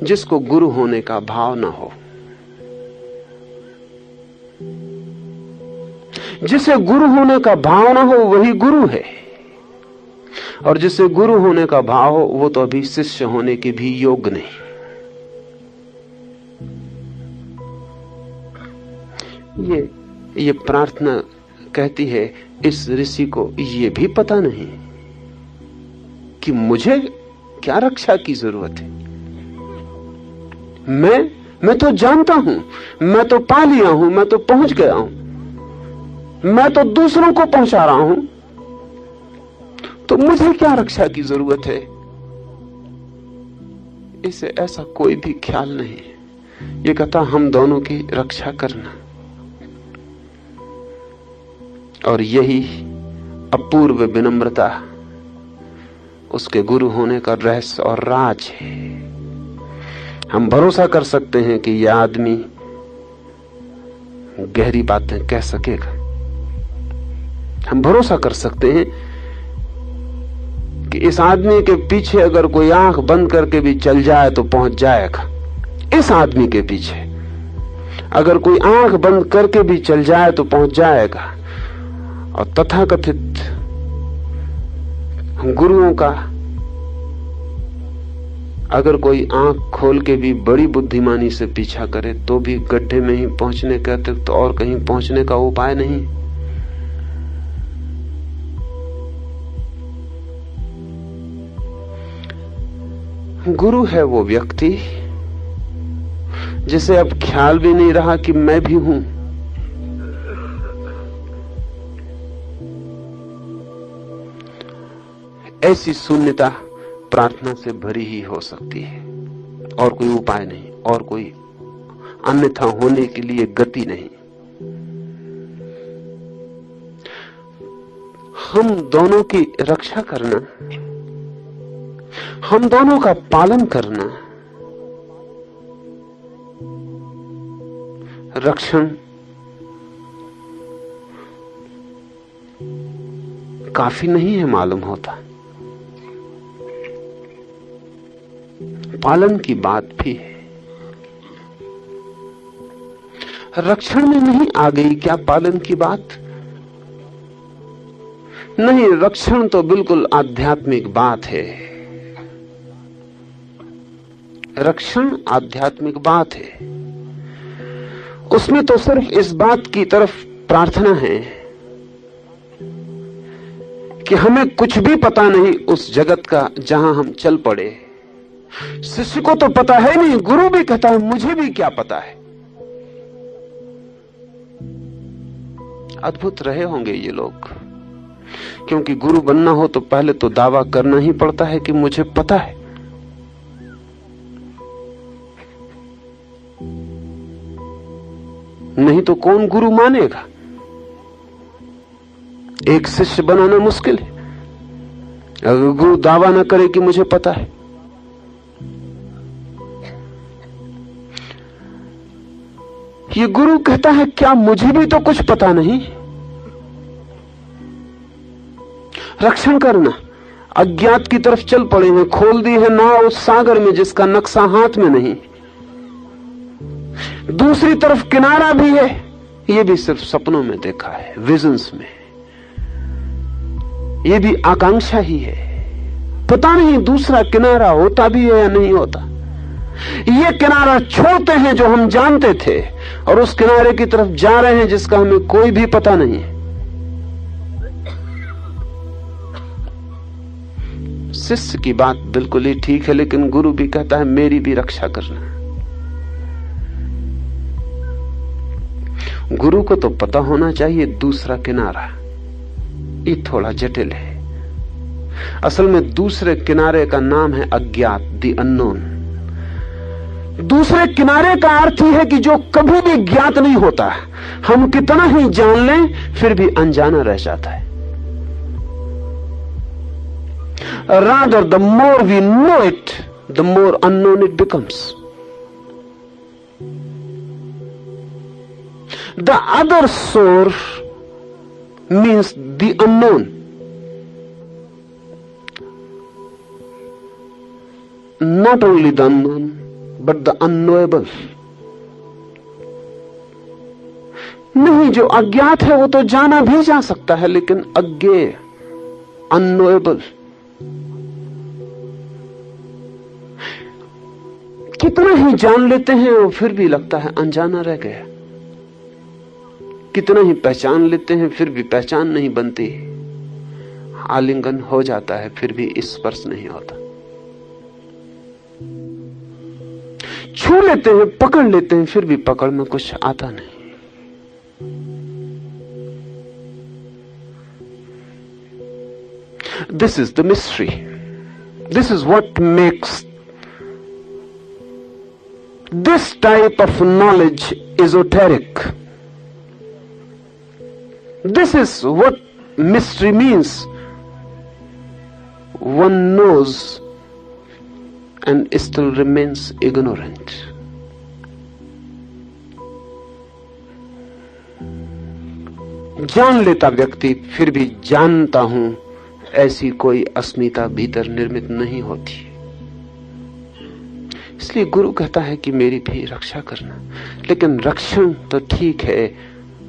जिसको गुरु होने का भाव ना हो। जिसे गुरु होने का भाव ना हो वही गुरु है, और जिसे गुरु होने का भाव हो वो तो अभी शिष्य होने के भी योग्य नहीं। ये प्रार्थना कहती है इस ऋषि को ये भी पता नहीं कि मुझे क्या रक्षा की जरूरत है। मैं तो जानता हूं, मैं तो पा लिया हूं, मैं तो पहुंच गया हूं, मैं तो दूसरों को पहुंचा रहा हूं, तो मुझे क्या रक्षा की जरूरत है। इसे ऐसा कोई भी ख्याल नहीं है। ये कहता हम दोनों की रक्षा करना, और यही अपूर्व विनम्रता उसके गुरु होने का रहस्य और राज है। हम भरोसा कर सकते हैं कि यह आदमी गहरी बातें कह सकेगा। हम भरोसा कर सकते हैं कि इस आदमी के पीछे अगर कोई आंख बंद करके भी चल जाए तो पहुंच जाएगा। इस आदमी के पीछे अगर कोई आंख बंद करके भी चल जाए तो पहुंच जाएगा। और तथाकथित गुरुओं का अगर कोई आंख खोल के भी बड़ी बुद्धिमानी से पीछा करे तो भी गड्ढे में ही पहुंचने के अतिरिक्त तो और कहीं पहुंचने का उपाय नहीं। गुरु है वो व्यक्ति जिसे अब ख्याल भी नहीं रहा कि मैं भी हूं। ऐसी शून्यता प्रार्थना से भरी ही हो सकती है, और कोई उपाय नहीं, और कोई अन्यथा होने के लिए गति नहीं। हम दोनों की रक्षा करना, हम दोनों का पालन करना, रक्षण काफी नहीं है मालूम होता। पालन की बात भी है। रक्षण में नहीं आ गई क्या पालन की बात? नहीं, रक्षण तो बिल्कुल आध्यात्मिक बात है। रक्षण आध्यात्मिक बात है। उसमें तो सिर्फ इस बात की तरफ प्रार्थना है कि हमें कुछ भी पता नहीं उस जगत का जहां हम चल पड़े। शिष्य को तो पता है नहीं, गुरु भी कहता है मुझे भी क्या पता है। अद्भुत रहे होंगे ये लोग, क्योंकि गुरु बनना हो तो पहले तो दावा करना ही पड़ता है कि मुझे पता है। नहीं तो कौन गुरु मानेगा? एक शिष्य बनाना मुश्किल है अगर गुरु दावा ना करे कि मुझे पता है। ये गुरु कहता है क्या मुझे भी तो कुछ पता नहीं। रक्षण करना, अज्ञात की तरफ चल पड़े हैं, खोल दी है नाव उस सागर में जिसका नक्शा हाथ में नहीं। दूसरी तरफ किनारा भी है, ये भी सिर्फ सपनों में देखा है, विजन्स में। ये भी आकांक्षा ही है, पता नहीं दूसरा किनारा होता भी है या नहीं होता। ये किनारा छोड़ते हैं जो हम जानते थे और उस किनारे की तरफ जा रहे हैं जिसका हमें कोई भी पता नहीं है। शिष्य की बात बिल्कुल ही ठीक है, लेकिन गुरु भी कहता है मेरी भी रक्षा करना। गुरु को तो पता होना चाहिए दूसरा किनारा। ये थोड़ा जटिल है। असल में दूसरे किनारे का नाम है अज्ञात, द अननोन। दूसरे किनारे का अर्थ ही है कि जो कभी भी ज्ञात नहीं होता। हम कितना ही जान लें फिर भी अनजाना रह जाता है। Rather, the more we know it, the more unknown it becomes. The other source means the unknown. Not only the unknown, but the unknowable. नहीं, जो अज्ञात है वो तो जाना भी जा सकता है, लेकिन अज्ञेय, अननोएबल, कितना ही जान लेते हैं और फिर भी लगता है अनजाना रह गया। कितना ही पहचान लेते हैं फिर भी पहचान नहीं बनती। आलिंगन हो जाता है फिर भी स्पर्श नहीं होता। छू लेते हैं, पकड़ लेते हैं, फिर भी पकड़ में कुछ आता नहीं। This is the mystery. This is what makes this type of knowledge esoteric. This is what mystery means. One knows and still remains ignorant. जान लेता व्यक्ति फिर भी जानता हूं ऐसी कोई अस्मिता भीतर निर्मित नहीं होती। इसलिए गुरु कहता है कि मेरी भी रक्षा करना। लेकिन रक्षण तो ठीक है,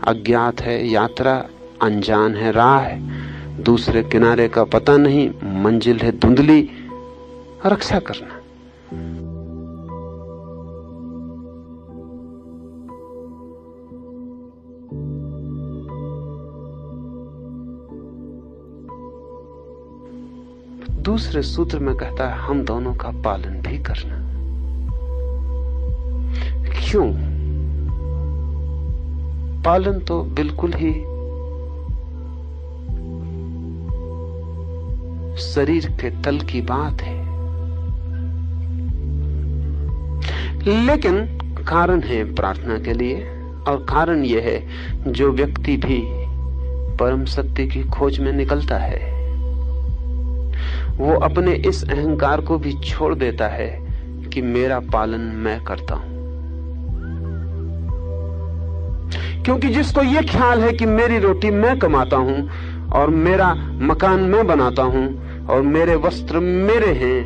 अज्ञात है, यात्रा अनजान है, राह है, दूसरे किनारे का पता नहीं, मंजिल है धुंधली, रक्षा करना। दूसरे सूत्र में कहता है हम दोनों का पालन भी करना। क्यों? पालन तो बिल्कुल ही शरीर के तल की बात है, लेकिन कारण है प्रार्थना के लिए। और कारण यह है जो व्यक्ति भी परम सत्य की खोज में निकलता है वो अपने इस अहंकार को भी छोड़ देता है कि मेरा पालन मैं करता हूं। क्योंकि जिसको ये ख्याल है कि मेरी रोटी मैं कमाता हूं और मेरा मकान मैं बनाता हूं और मेरे वस्त्र मेरे हैं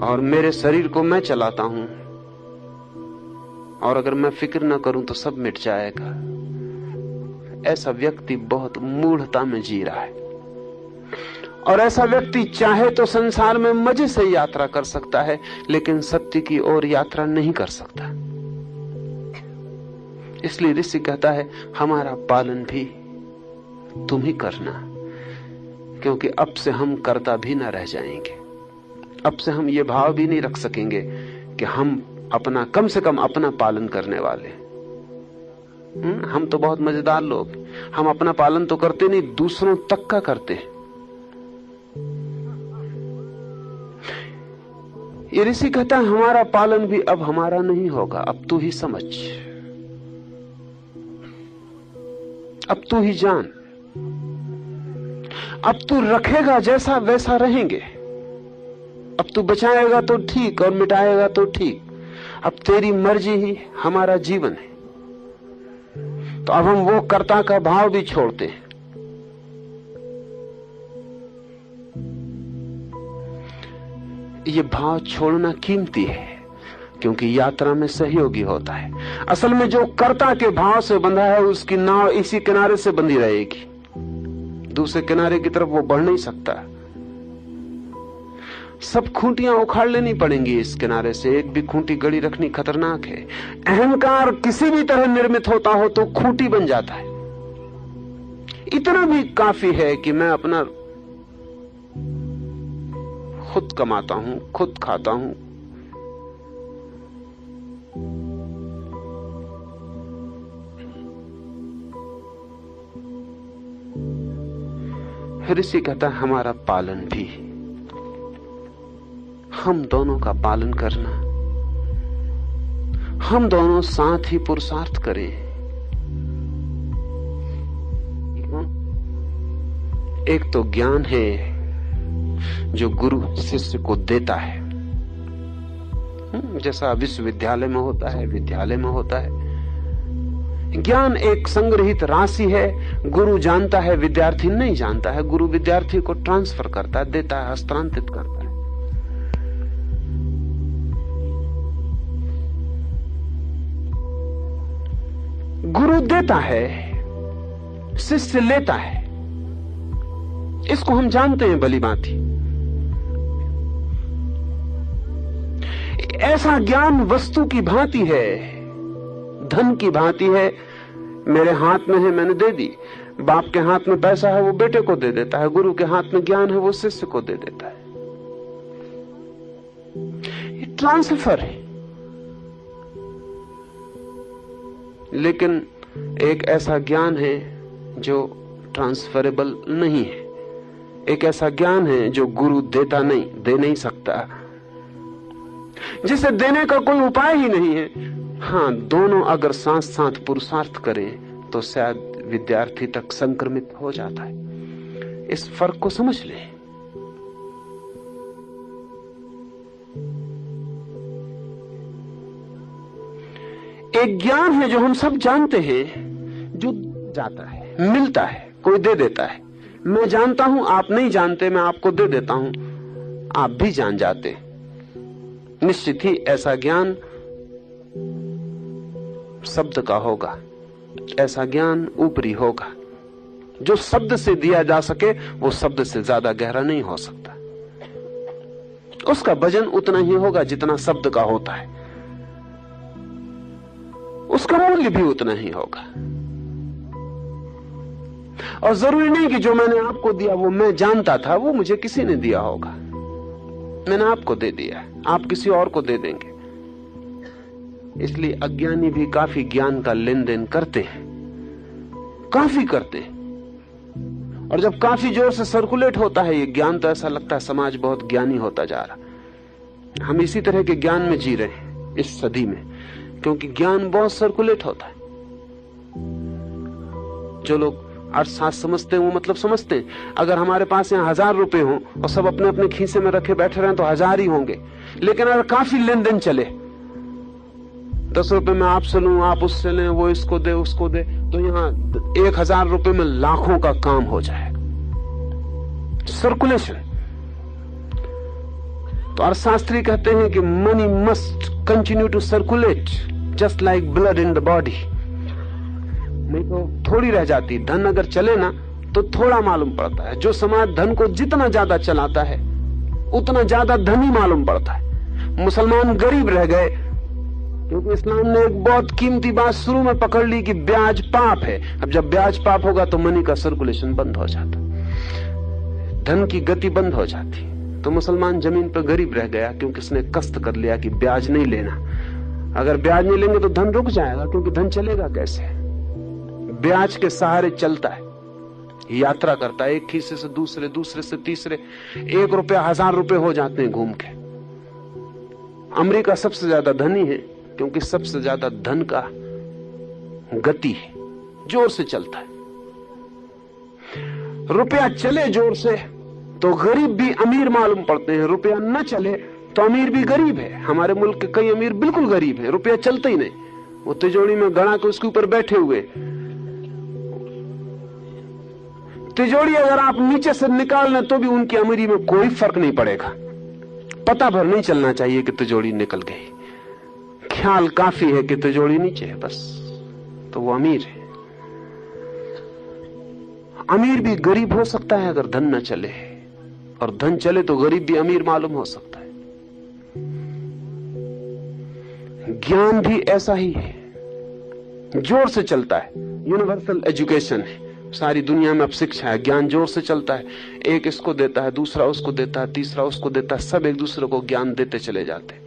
और मेरे शरीर को मैं चलाता हूं और अगर मैं फिक्र न करूं तो सब मिट जाएगा, ऐसा व्यक्ति बहुत मूढ़ता में जी रहा है। और ऐसा व्यक्ति चाहे तो संसार में मजे से यात्रा कर सकता है, लेकिन सत्य की ओर यात्रा नहीं कर सकता। इसलिए ऋषि कहता है हमारा पालन भी तुम ही करना, क्योंकि अब से हम कर्ता भी न रह जाएंगे। अब से हम ये भाव भी नहीं रख सकेंगे कि हम अपना, कम से कम अपना पालन करने वाले। हम तो बहुत मजेदार लोग, हम अपना पालन तो करते नहीं, दूसरों तक का करते हैं। ये ऋषि कहता है हमारा पालन भी अब हमारा नहीं होगा, अब तू ही समझ, अब तू ही जान, अब तू रखेगा जैसा वैसा रहेंगे। अब तू बचाएगा तो ठीक और मिटाएगा तो ठीक। अब तेरी मर्जी ही हमारा जीवन है। तो अब हम वो कर्ता का भाव भी छोड़ते हैं। ये भाव छोड़ना कीमती है, क्योंकि यात्रा में सहयोगी होता है। असल में जो कर्ता के भाव से बंधा है उसकी नाव इसी किनारे से बंधी रहेगी, दूसरे किनारे की तरफ वो बढ़ नहीं सकता। सब खूंटियां उखाड़ लेनी पड़ेंगी इस किनारे से, एक भी खूंटी गड़ी रखनी खतरनाक है। अहंकार किसी भी तरह निर्मित होता हो तो खूंटी बन जाता है। इतना भी काफी है कि मैं अपना खुद कमाता हूं, खुद खाता हूं, ऋषि कहता है हमारा पालन भी, हम दोनों का पालन करना, हम दोनों साथ ही पुरुषार्थ करें। एक तो ज्ञान है जो गुरु शिष्य को देता है, जैसा विश्वविद्यालय में होता है, विद्यालय में होता है। ज्ञान एक संग्रहित राशि है, गुरु जानता है, विद्यार्थी नहीं जानता है। गुरु विद्यार्थी को ट्रांसफर करता है, देता है, हस्तांतरित करता है। गुरु देता है, शिष्य लेता है। इसको हम जानते हैं भली भांति। ऐसा ज्ञान वस्तु की भांति है, धन की भांति है। मेरे हाथ में है, मैंने दे दी। बाप के हाथ में पैसा है, वो बेटे को दे देता है। गुरु के हाथ में ज्ञान है, वो शिष्य को दे देता है। ये ट्रांसफर है। लेकिन एक ऐसा ज्ञान है जो ट्रांसफरेबल नहीं है। एक ऐसा ज्ञान है जो गुरु देता नहीं, दे नहीं सकता, जिसे देने का कोई उपाय ही नहीं है। हाँ, दोनों अगर साथ साथ पुरुषार्थ करें तो शायद विद्यार्थी तक संक्रमित हो जाता है। इस फर्क को समझ लें। एक ज्ञान है जो हम सब जानते हैं, जो जाता है, मिलता है, कोई दे देता है। मैं जानता हूं, आप नहीं जानते, मैं आपको दे देता हूं, आप भी जान जाते। निश्चित ही ऐसा ज्ञान शब्द का होगा, ऐसा ज्ञान ऊपरी होगा। जो शब्द से दिया जा सके वो शब्द से ज्यादा गहरा नहीं हो सकता। उसका वजन उतना ही होगा जितना शब्द का होता है, उसका मूल्य भी उतना ही होगा। और जरूरी नहीं कि जो मैंने आपको दिया वो मैं जानता था, वो मुझे किसी ने दिया होगा। मैंने आपको दे दिया, आप किसी और को दे देंगे। इसलिए अज्ञानी भी काफी ज्ञान का लेन देन करते हैं, काफी करते हैं। और जब काफी जोर से सर्कुलेट होता है ये ज्ञान, तो ऐसा लगता है समाज बहुत ज्ञानी होता जा रहा। हम इसी तरह के ज्ञान में जी रहे हैं इस सदी में, क्योंकि ज्ञान बहुत सर्कुलेट होता है। जो लोग अर्थशास्त्र समझते हैं वो मतलब समझते हैं। अगर हमारे पास यहाँ 1000 रुपए हों और सब अपने अपने खीसे में रखे बैठे रहें तो 1000 ही होंगे। लेकिन अगर काफी लेन देन चले, 10 रुपए में आपसे लूं, आप उससे लें, वो इसको दे उसको दे, तो यहाँ 1000 रुपए में लाखों का काम हो जाएगा। सर्कुलेशन। तो अर्थशास्त्री कहते हैं कि money must continue to circulate just like blood in the body. नहीं तो थोड़ी रह जाती। धन अगर चले ना तो थोड़ा मालूम पड़ता है। जो समाज धन को जितना ज्यादा चलाता है उतना ज्यादा धनी मालूम पड़ता है। मुसलमान गरीब रह गए क्योंकि इस्लाम ने एक बहुत कीमती बात शुरू में पकड़ ली कि ब्याज पाप है। अब जब ब्याज पाप होगा तो मनी का सर्कुलेशन बंद हो जाता, धन की गति बंद हो जाती। तो मुसलमान जमीन पर गरीब रह गया क्योंकि उसने कष्ट कर लिया कि ब्याज नहीं लेना। अगर ब्याज नहीं लेंगे तो धन रुक जाएगा, क्योंकि धन चलेगा कैसे? ब्याज के सहारे चलता है, यात्रा करता है, एक खीसे से दूसरे, दूसरे से तीसरे। 1 रुपया 1000 रुपए हो जाते हैं घूम के। अमेरिका सबसे ज्यादा धनी है क्योंकि सबसे ज्यादा धन का गति है, जोर से चलता है। रुपया चले जोर से तो गरीब भी अमीर मालूम पड़ते हैं, रुपया न चले तो अमीर भी गरीब है। हमारे मुल्क के कई अमीर बिल्कुल गरीब है, रुपया चलता ही नहीं, वो तिजोरी में गड़ा के उसके ऊपर बैठे हुए। तिजोरी अगर आप नीचे से निकाल लें तो भी उनकी अमीरी में कोई फर्क नहीं पड़ेगा। पता भर नहीं चलना चाहिए कि तिजोरी निकल गई, ख्याल काफी है कि तिजोरी नीचे है, बस तो वो अमीर है। अमीर भी गरीब हो सकता है अगर धन न चले, और धन चले तो गरीब भी अमीर मालूम हो सकता है। ज्ञान भी ऐसा ही है, जोर से चलता है। यूनिवर्सल एजुकेशन है, सारी दुनिया में अब शिक्षा है। ज्ञान जोर से चलता है, एक इसको देता है, दूसरा उसको देता है, तीसरा उसको देता है, सब एक दूसरे को ज्ञान देते चले जाते हैं।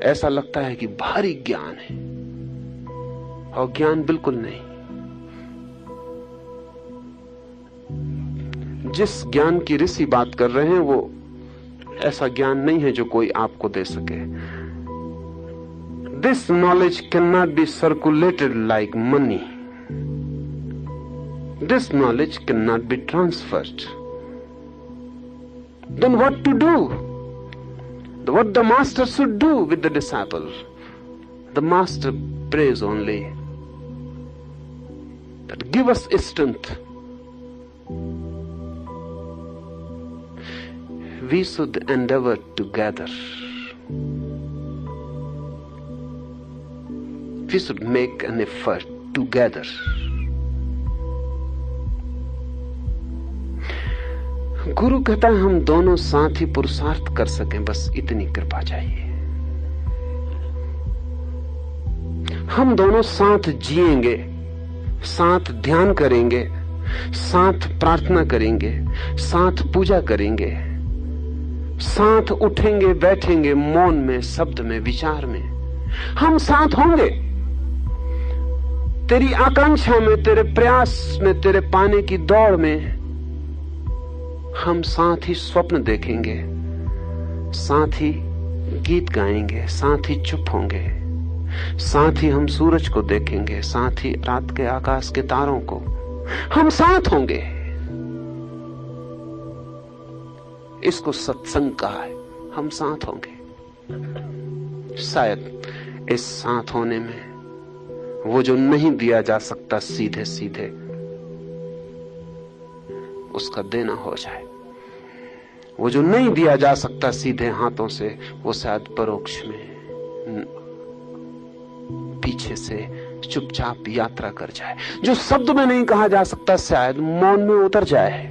ऐसा लगता है कि भारी ज्ञान है, और ज्ञान बिल्कुल नहीं। जिस ज्ञान की ऋषि बात कर रहे हैं वो ऐसा ज्ञान नहीं है जो कोई आपको दे सके। This knowledge can not be circulated like money. This knowledge cannot be transferred. Then what to do? What the master should do with the disciple? The master prays only that give us strength. We should endeavor together. We should make an effort together. गुरु कहता है हम दोनों साथ ही पुरुषार्थ कर सकें, बस इतनी कृपा चाहिए। हम दोनों साथ जिएंगे, साथ ध्यान करेंगे, साथ प्रार्थना करेंगे, साथ पूजा करेंगे, साथ उठेंगे बैठेंगे, मौन में, शब्द में, विचार में। हम साथ होंगे। तेरी आकांक्षा में, तेरे प्रयास में, तेरे पाने की दौड़ में हम साथ ही स्वप्न देखेंगे, साथ ही गीत गाएंगे, साथ ही चुप होंगे, साथ ही हम सूरज को देखेंगे, साथ ही रात के आकाश के तारों को। हम साथ होंगे। इसको सत्संग कहा है। हम साथ होंगे। शायद इस साथ होने में वो जो नहीं दिया जा सकता सीधे सीधे, उसका देना हो जाए। वो जो नहीं दिया जा सकता सीधे हाथों से, वो शायद परोक्ष में पीछे से चुपचाप यात्रा कर जाए। जो शब्द में नहीं कहा जा सकता शायद मौन में उतर जाए।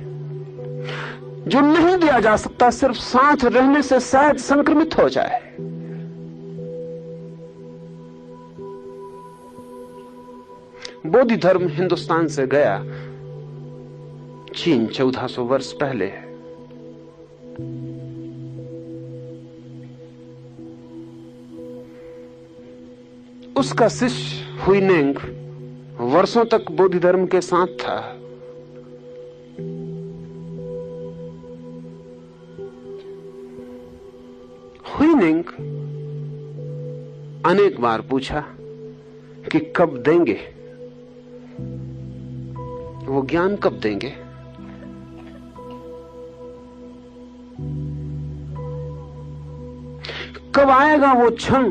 जो नहीं दिया जा सकता सिर्फ साथ रहने से शायद संक्रमित हो जाए। बोधि धर्म हिंदुस्तान से गया चीन 1400 वर्ष पहले। उसका शिष्य हुइनेंग वर्षों तक बोधि धर्म के साथ था। हुइनेंग अनेक बार पूछा कि कब देंगे, वो ज्ञान कब देंगे। कब आएगा वो क्षण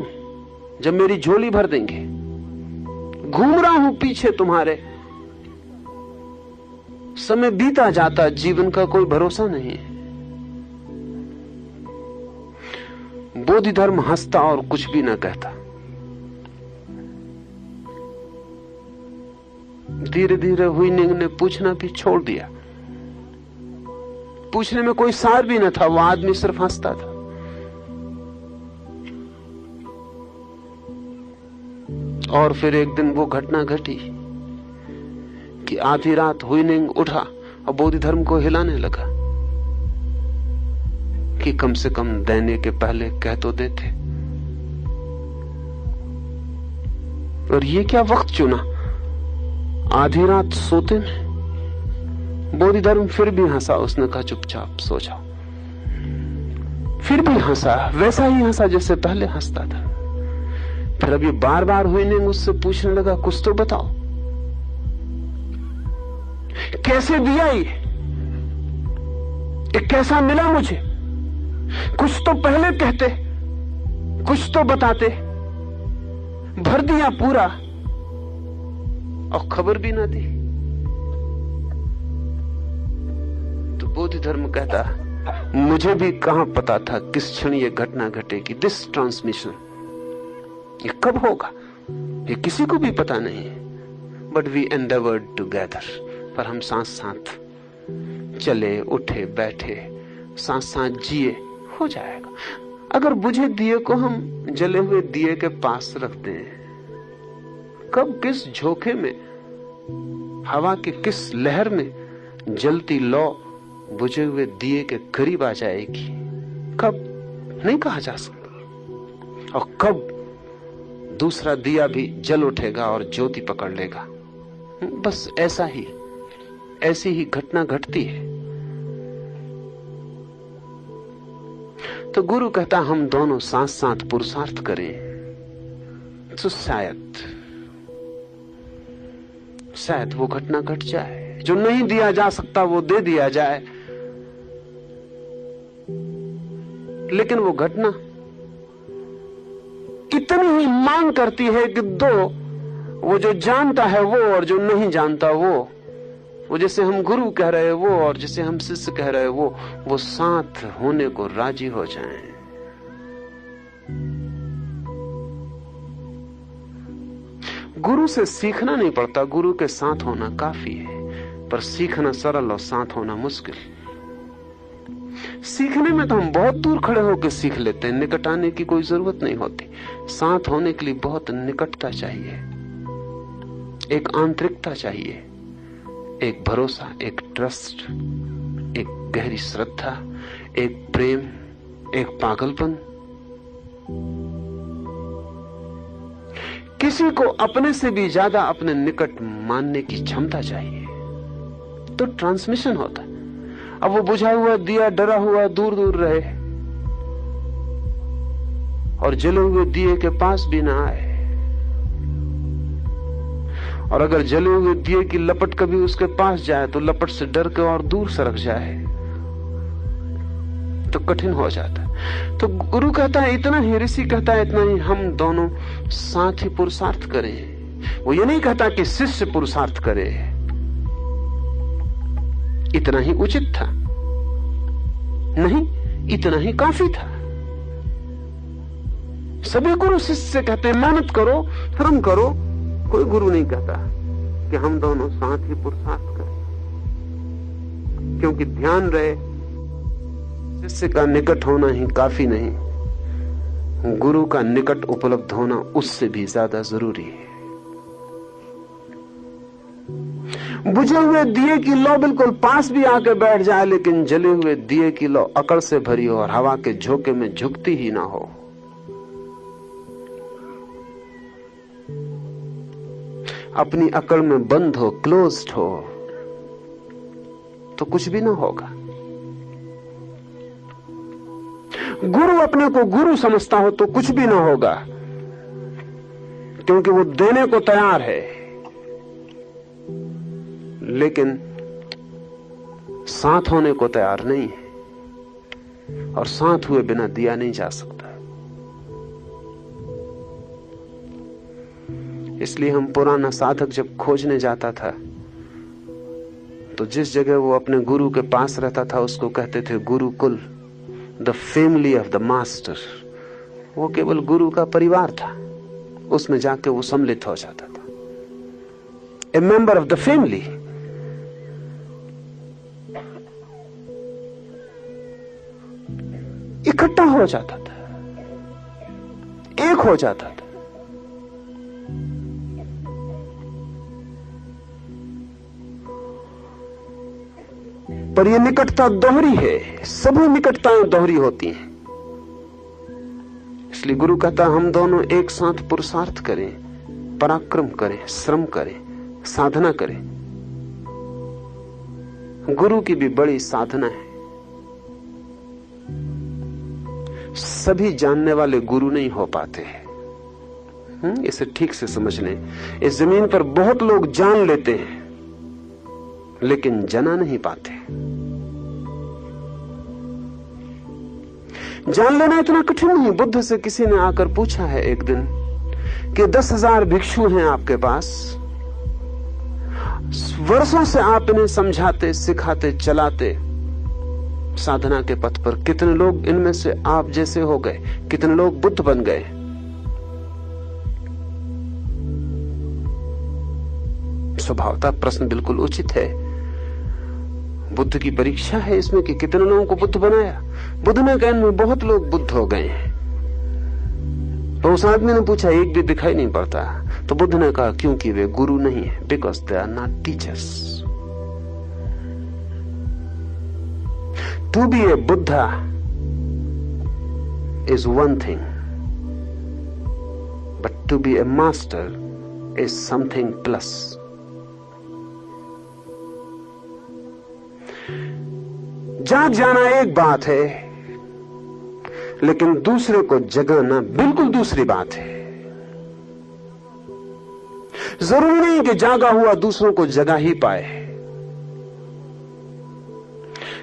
जब मेरी झोली भर देंगे। घूम रहा हूं पीछे तुम्हारे, समय बीता जाता, जीवन का कोई भरोसा नहीं है। बोधि धर्म हंसता और कुछ भी ना कहता। धीरे धीरे हुइनेंग ने पूछना भी छोड़ दिया। पूछने में कोई सार भी न था, वो आदमी सिर्फ हंसता था। और फिर एक दिन वो घटना घटी कि आधी रात हुइनेंग उठा और बोधि धर्म को हिलाने लगा कि कम से कम देने के पहले कह तो देते। और ये क्या वक्त चुना, आधी रात सोते में। बोधि धर्म फिर भी हंसा। उसने कहा चुपचाप सो जाओ। फिर भी हंसा, वैसा ही हंसा जैसे पहले हंसता था। फिर अब ये बार बार हुइनेंग उससे पूछने लगा, कुछ तो बताओ, कैसे दिया ये कैसा मिला मुझे? कुछ तो पहले कहते, कुछ तो बताते। भर दिया पूरा और खबर भी ना दी। तो बोधि धर्म कहता, मुझे भी कहां पता था किस क्षण ये घटना घटेगी। दिस ट्रांसमिशन, ये कब होगा ये किसी को भी पता नहीं। बट वी एंडेवर्ड टुगेदर, पर हम साथ साथ चले, उठे, बैठे, साथ साथ जिए। हो जाएगा। अगर बुझे दिए को हम जले हुए दिए के पास रखते हैं, कब किस झोंके में, हवा की किस लहर में जलती लौ बुझे हुए दिए के करीब आ जाएगी, कब नहीं कहा जा सकता। और कब दूसरा दिया भी जल उठेगा और ज्योति पकड़ लेगा। बस ऐसी ही घटना घटती है। तो गुरु कहता, हम दोनों साथ साथ पुरुषार्थ करें तो शायद वो घटना घट जाए। जो नहीं दिया जा सकता वो दे दिया जाए। लेकिन वो घटना इतनी ही मांग करती है कि दो, वो जो जानता है वो और जो नहीं जानता वो जैसे हम गुरु कह रहे वो और जैसे हम शिष्य कह रहे वो साथ होने को राजी हो जाएं। गुरु से सीखना नहीं पड़ता, गुरु के साथ होना काफी है। पर सीखना सरल और साथ होना मुश्किल। सीखने में तो हम बहुत दूर खड़े होकर सीख लेते हैं, निकट आने की कोई जरूरत नहीं होती। साथ होने के लिए बहुत निकटता चाहिए, एक आंतरिकता चाहिए, एक भरोसा, एक ट्रस्ट, एक गहरी श्रद्धा, एक प्रेम, एक पागलपन। किसी को अपने से भी ज्यादा अपने निकट मानने की क्षमता चाहिए, तो ट्रांसमिशन होता है। अब वो बुझा हुआ दिया डरा हुआ दूर दूर रहे और जले हुए दिए के पास भी ना आए, और अगर जले हुए दिए की लपट कभी उसके पास जाए तो लपट से डर के और दूर सरक जाए तो कठिन हो जाता है। तो गुरु कहता है इतना ही, ऋषि कहता है इतना ही, हम दोनों साथ ही पुरुषार्थ करें वो ये नहीं कहता कि शिष्य पुरुषार्थ करे, इतना ही उचित था, नहीं इतना ही काफी था। सभी गुरु शिष्य से कहते हैं मेहनत करो, श्रम करो। कोई गुरु नहीं कहता कि हम दोनों साथ ही पुरुषार्थ करें, क्योंकि ध्यान रहे शिष्य का निकट होना ही काफी नहीं, गुरु का निकट उपलब्ध होना उससे भी ज्यादा जरूरी है। बुझे हुए दिए की लौ बिल्कुल पास भी आके बैठ जाए, लेकिन जले हुए दिए की लौ अकड़ से भरी हो और हवा के झोंके में झुकती ही ना हो, अपनी अकड़ में बंद हो, क्लोज्ड हो, तो कुछ भी ना होगा। गुरु अपने को गुरु समझता हो तो कुछ भी ना होगा, क्योंकि वो देने को तैयार है, लेकिन साथ होने को तैयार नहीं है, और साथ हुए बिना दिया नहीं जा सकता। इसलिए हम पुराना साधक जब खोजने जाता था तो जिस जगह वो अपने गुरु के पास रहता था उसको कहते थे Gurukul, the family of the master. वो केवल गुरु का परिवार था, उसमें जाके वो सम्मिलित हो जाता था, ए मेंबर ऑफ द फैमिली। इकट्ठा हो जाता था, एक हो जाता था। पर यह निकटता दोहरी है, सभी निकटताएं दोहरी होती हैं। इसलिए गुरु कहता हम दोनों एक साथ पुरुषार्थ करें, पराक्रम करें, श्रम करें, साधना करें। गुरु की भी बड़ी साधना है। सभी जानने वाले गुरु नहीं हो पाते हैं, इसे ठीक से समझ लें। इस जमीन पर बहुत लोग जान लेते हैं लेकिन जना नहीं पाते। जान लेना इतना कठिन नहीं। बुद्ध से किसी ने आकर पूछा है एक दिन कि 10,000 भिक्षु हैं आपके पास, वर्षों से आप इन्हें समझाते, सिखाते, चलाते साधना के पथ पर, कितने लोग इनमें से आप जैसे हो गए, कितने लोग बुद्ध बन गए? स्वभावतः प्रश्न बिल्कुल उचित है। बुद्ध की परीक्षा है इसमें कि कितने लोगों को बुद्ध बनाया। बुद्ध ने कहा इनमें बहुत लोग बुद्ध हो गए हैं। तो उस आदमी ने पूछा एक भी दिखाई नहीं पड़ता। तो बुद्ध ने कहा क्योंकि वे गुरु नहीं है, because they are not teachers. To be a Buddha is one thing, but to be a master is something plus. जाग जाना एक बात है, लेकिन दूसरे को जगाना बिल्कुल दूसरी बात है। जरूरी नहीं कि जागा हुआ दूसरों को जगा ही पाए,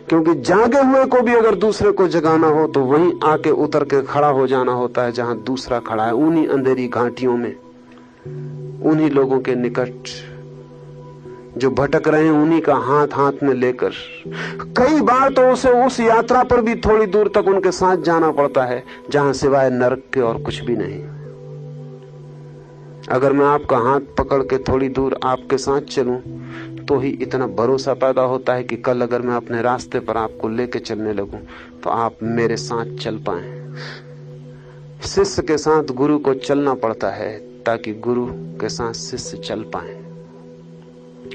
क्योंकि जागे हुए को भी अगर दूसरे को जगाना हो तो वहीं आके उतर के खड़ा हो जाना होता है जहां दूसरा खड़ा है, उन्हीं अंधेरी घाटियों में, उन्हीं लोगों के निकट जो भटक रहे हैं, उन्हीं का हाथ हाथ में लेकर। कई बार तो उसे उस यात्रा पर भी थोड़ी दूर तक उनके साथ जाना पड़ता है जहां सिवाय नरक के और कुछ भी नहीं। अगर मैं आपका हाथ पकड़ के थोड़ी दूर आपके साथ चलूं तो ही इतना भरोसा पैदा होता है कि कल अगर मैं अपने रास्ते पर आपको लेके चलने लगूं तो आप मेरे साथ चल पाएं। शिष्य के साथ गुरु को चलना पड़ता है ताकि गुरु के साथ शिष्य चल पाए।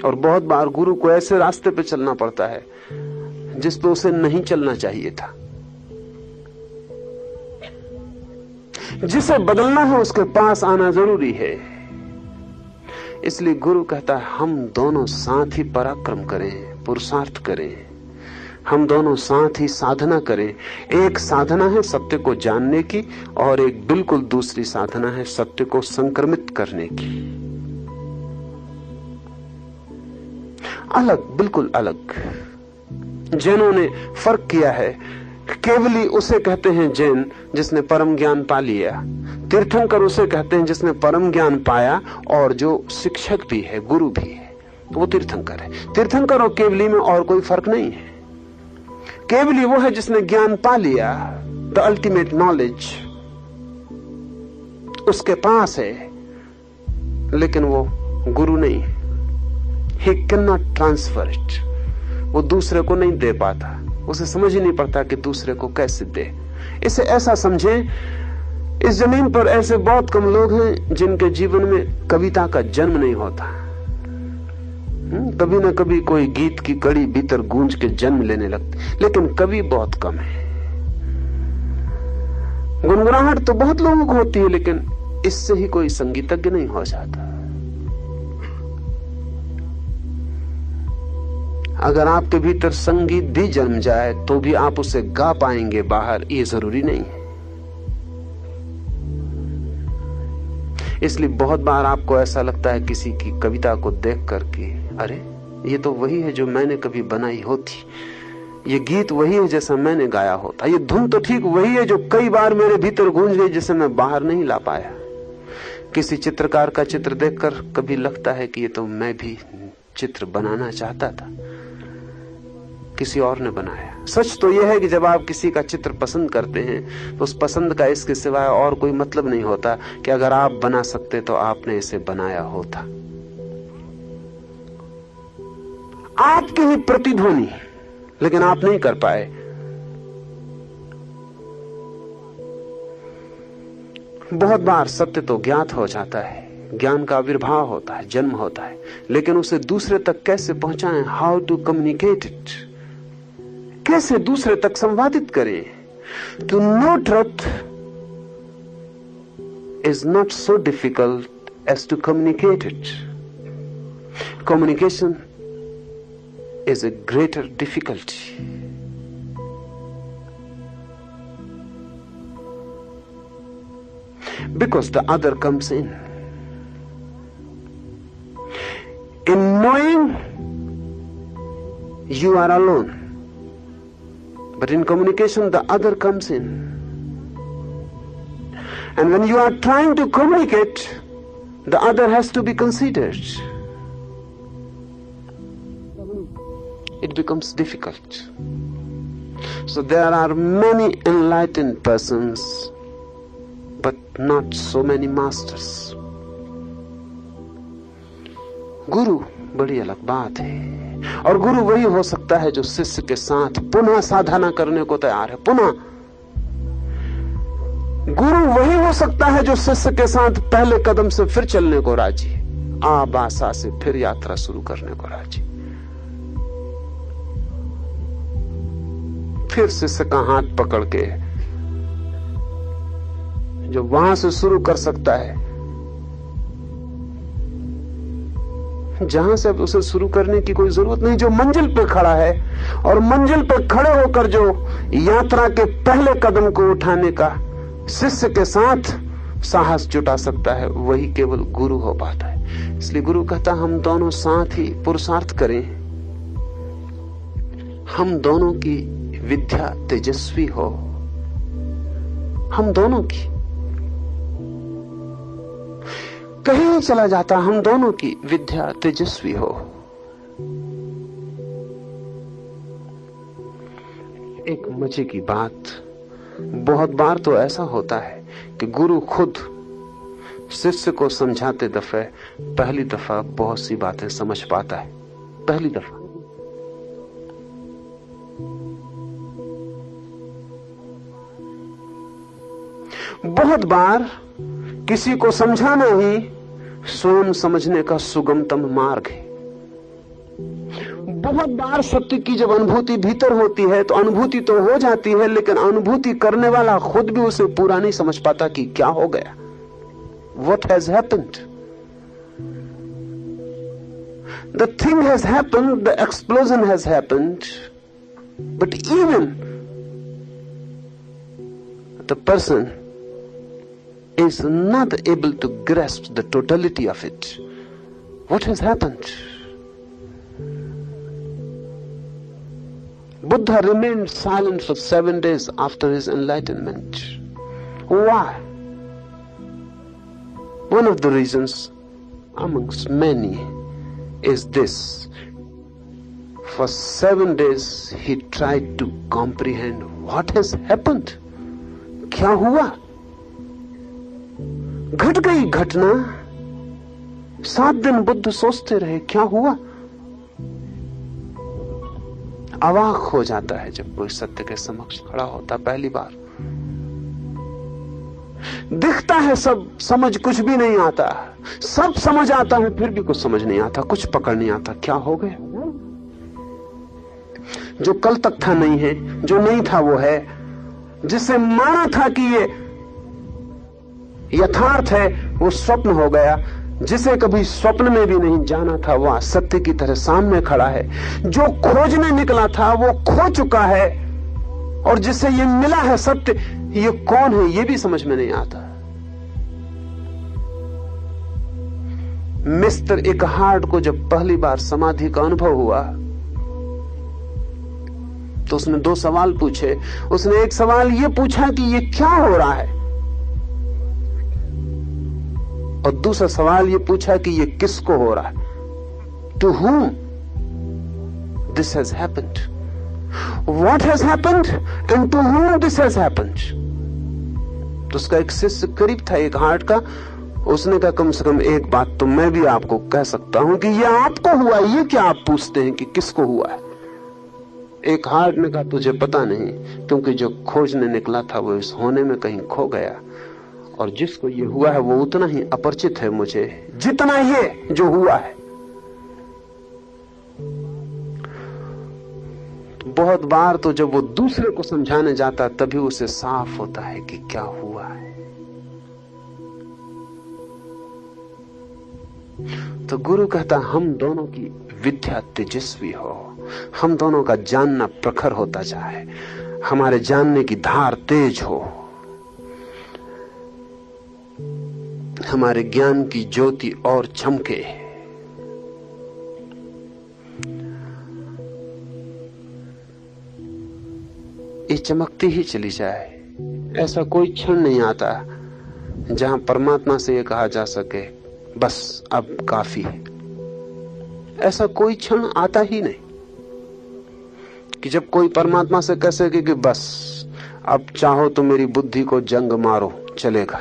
और बहुत बार गुरु को ऐसे रास्ते पे चलना पड़ता है जिस पे उसे नहीं चलना चाहिए था। जिसे बदलना है उसके पास आना जरूरी है। इसलिए गुरु कहता है हम दोनों साथ ही पराक्रम करें, पुरुषार्थ करें, हम दोनों साथ ही साधना करें। एक साधना है सत्य को जानने की और एक बिल्कुल दूसरी साधना है सत्य को संक्रमित करने की। अलग, बिल्कुल अलग। जैनों ने फर्क किया है। केवली उसे कहते हैं जैन जिसने परम ज्ञान पा लिया। तीर्थंकर उसे कहते हैं जिसने परम ज्ञान पाया और जो शिक्षक भी है, गुरु भी है, तो वो तीर्थंकर है। तीर्थंकर और केवली में और कोई फर्क नहीं है। केवली वो है जिसने ज्ञान पा लिया, द अल्टीमेट नॉलेज उसके पास है, लेकिन वो गुरु नहीं है। He can not transfer it. वो दूसरे को नहीं दे पाता, उसे समझ ही नहीं पड़ता कि दूसरे को कैसे दे। इसे ऐसा समझें, इस जमीन पर ऐसे बहुत कम लोग हैं जिनके जीवन में कविता का जन्म नहीं होता। कभी ना कभी कोई गीत की कड़ी भीतर गूंज के जन्म लेने लगती, लेकिन कवि बहुत कम है। गुनगुनाहट तो बहुत लोगों को होती है, लेकिन इससे ही कोई संगीतज्ञ नहीं हो जाता। अगर आपके भीतर संगीत भी जन्म जाए तो भी आप उसे गा पाएंगे बाहर, ये जरूरी नहीं है। इसलिए बहुत बार आपको ऐसा लगता है किसी की कविता को देख करके, अरे ये तो वही है जो मैंने कभी बनाई होती, ये गीत वही है जैसा मैंने गाया होता, ये धुन तो ठीक वही है जो कई बार मेरे भीतर गूंज गई, जिसे मैं बाहर नहीं ला पाया। किसी चित्रकार का चित्र देखकर कभी लगता है कि ये तो मैं भी चित्र बनाना चाहता था, किसी और ने बनाया। सच तो यह है कि जब आप किसी का चित्र पसंद करते हैं तो उस पसंद का इसके सिवाय और कोई मतलब नहीं होता कि अगर आप बना सकते तो आपने इसे बनाया होता। आपकी ही प्रतिध्वनि, लेकिन आप नहीं कर पाए। बहुत बार सत्य तो ज्ञात हो जाता है, ज्ञान का आविर्भाव होता है, जन्म होता है, लेकिन उसे दूसरे तक कैसे पहुंचाएं, हाउ टू कम्युनिकेट इट, कैसे दूसरे तक संवादित करें। To know truth is not so difficult as to communicate it. Communication is a greater difficulty. Because the other comes in. In knowing, you are alone. But in communication, the other comes in. And when you are trying to communicate, the other has to be considered. It becomes difficult. So there are many enlightened persons, but not so many masters. गुरु बड़ी अलग बात है, और गुरु वही हो सकता है जो शिष्य के साथ पुनः साधना करने को तैयार है। पुनः गुरु वही हो सकता है जो शिष्य के साथ पहले कदम से फिर चलने को राजी, आबासा से फिर यात्रा शुरू करने को राजी। फिर शिष्य का हाथ पकड़ के जो वहां से शुरू कर सकता है जहां से अब उसे शुरू करने की कोई जरूरत नहीं, जो मंजिल पे खड़ा है और मंजिल पे खड़े होकर जो यात्रा के पहले कदम को उठाने का शिष्य के साथ साहस जुटा सकता है, वही केवल गुरु हो पाता है। इसलिए गुरु कहता हम दोनों साथ ही पुरुषार्थ करें, हम दोनों की विद्या तेजस्वी हो, हम दोनों की, कहीं नहीं चला जाता, हम दोनों की विद्या तेजस्वी हो। एक मजे की बात, बहुत बार तो ऐसा होता है कि गुरु खुद शिष्य को समझाते दफे पहली दफा बहुत सी बातें समझ पाता है, पहली दफा। बहुत बार किसी को समझाना ही स्वयं समझने का सुगमतम मार्ग है। बहुत बार सत्य की जब अनुभूति भीतर होती है तो अनुभूति तो हो जाती है, लेकिन अनुभूति करने वाला खुद भी उसे पूरा नहीं समझ पाता कि क्या हो गया, what has happened. The thing has happened, the explosion has happened, but even the person is not able to grasp the totality of it. What has happened? Buddha remained silent for 7 days after his enlightenment. Why? One of the reasons amongst many is this. For 7 days he tried to comprehend what has happened. क्या हुआ? घट गई घटना। 7 दिन बुद्ध सोचते रहे क्या हुआ। अवाक हो जाता है जब कोई सत्य के समक्ष खड़ा होता पहली बार। दिखता है सब, समझ कुछ भी नहीं आता। सब समझ आता है फिर भी कुछ समझ नहीं आता, कुछ पकड़ नहीं आता। क्या हो गया? जो कल तक था नहीं है, जो नहीं था वो है, जिसे माना था कि ये यथार्थ है वो स्वप्न हो गया, जिसे कभी स्वप्न में भी नहीं जाना था वो आज सत्य की तरह सामने खड़ा है। जो खोजने निकला था वो खो चुका है, और जिसे ये मिला है सत्य, ये कौन है ये भी समझ में नहीं आता। मिस्टर एकहार्ट को जब पहली बार समाधि का अनुभव हुआ तो उसने 2 सवाल पूछे। उसने एक सवाल ये पूछा कि ये क्या हो रहा है, और दूसरा सवाल ये पूछा कि ये किसको हो रहा है। To whom this has happened, what has happened and to whom this has happened। तो उसका एक शिष्य करीब था एकहार्ट का, उसने कहा कम से कम एक बात तो मैं भी आपको कह सकता हूं कि ये आपको हुआ, ये क्या आप पूछते हैं कि किसको हुआ है। एकहार्ट ने कहा तुझे पता नहीं, क्योंकि जो खोजने निकला था वो इस होने में कहीं खो गया, और जिसको ये हुआ है वो उतना ही अपरिचित है मुझे जितना ये जो हुआ है। तो बहुत बार तो जब वो दूसरे को समझाने जाता तभी उसे साफ होता है कि क्या हुआ है। तो गुरु कहता हम दोनों की विद्या तेजस्वी हो, हम दोनों का जानना प्रखर होता जाए, हमारे जानने की धार तेज हो, हमारे ज्ञान की ज्योति और चमके। ये चमकती ही चली जाए। ऐसा कोई क्षण नहीं आता जहां परमात्मा से ये कहा जा सके बस अब काफी है। ऐसा कोई क्षण आता ही नहीं कि जब कोई परमात्मा से कह सके कि बस अब चाहो तो मेरी बुद्धि को जंग मारो चलेगा।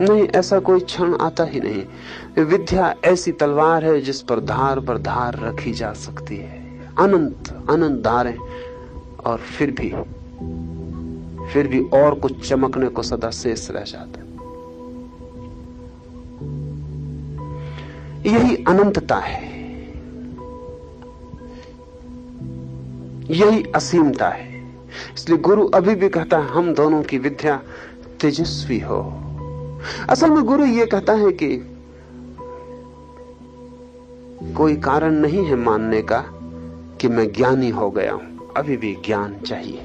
नहीं, ऐसा कोई क्षण आता ही नहीं। विद्या ऐसी तलवार है जिस पर धार रखी जा सकती है, अनंत अनंत धारें, और फिर भी और कुछ चमकने को सदा शेष रह जाता है। यही अनंतता है, यही असीमता है। इसलिए गुरु अभी भी कहता है हम दोनों की विद्या तेजस्वी हो। असल में गुरु ये कहता है कि कोई कारण नहीं है मानने का कि मैं ज्ञानी हो गया हूं। अभी भी ज्ञान चाहिए,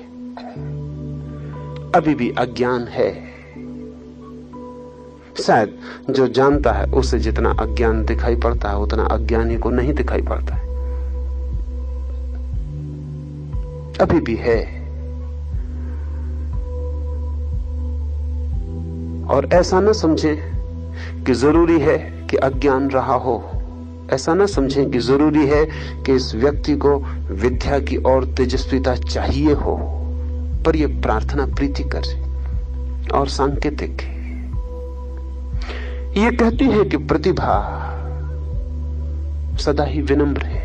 अभी भी अज्ञान है। शायद जो जानता है उसे जितना अज्ञान दिखाई पड़ता है उतना अज्ञानी को नहीं दिखाई पड़ता है। अभी भी है, और ऐसा न समझें कि जरूरी है कि अज्ञान रहा हो। ऐसा न समझें कि जरूरी है कि इस व्यक्ति को विद्या की और तेजस्विता चाहिए हो, पर यह प्रार्थना प्रीतिकर और सांकेतिक है। ये कहती है कि प्रतिभा सदा ही विनम्र है,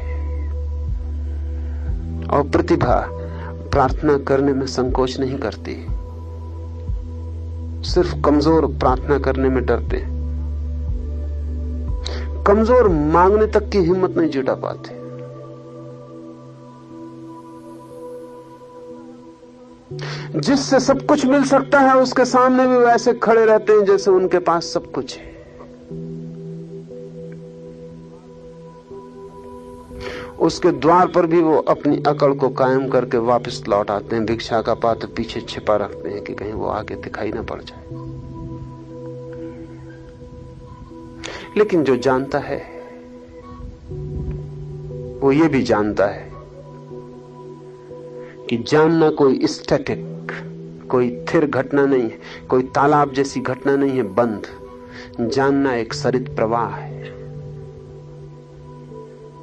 और प्रतिभा प्रार्थना करने में संकोच नहीं करती। सिर्फ कमजोर प्रार्थना करने में डरते हैं। कमजोर मांगने तक की हिम्मत नहीं जुटा पाते। जिससे सब कुछ मिल सकता है उसके सामने भी वैसे खड़े रहते हैं जैसे उनके पास सब कुछ है। उसके द्वार पर भी वो अपनी अकड़ को कायम करके वापस लौट आते हैं। भिक्षा का पात्र पीछे छिपा रखते हैं कि कहीं वो आगे दिखाई ना पड़ जाए। लेकिन जो जानता है वो ये भी जानता है कि जानना कोई स्टैटिक, कोई स्थिर घटना नहीं है, कोई तालाब जैसी घटना नहीं है। बंध जानना एक सरित प्रवाह है।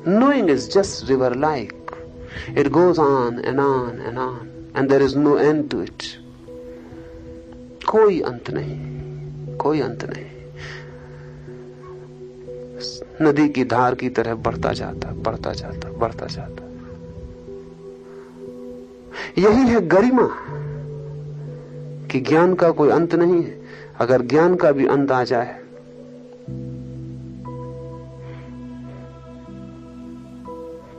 Knowing is just river like. It goes on and on and on and there is no end to it. कोई अंत नहीं, कोई अंत नहीं। नदी की धार की तरह बढ़ता जाता, बढ़ता जाता, बढ़ता जाता। यही है गरिमा कि ज्ञान का कोई अंत नहीं है। अगर ज्ञान का भी अंत आ जाए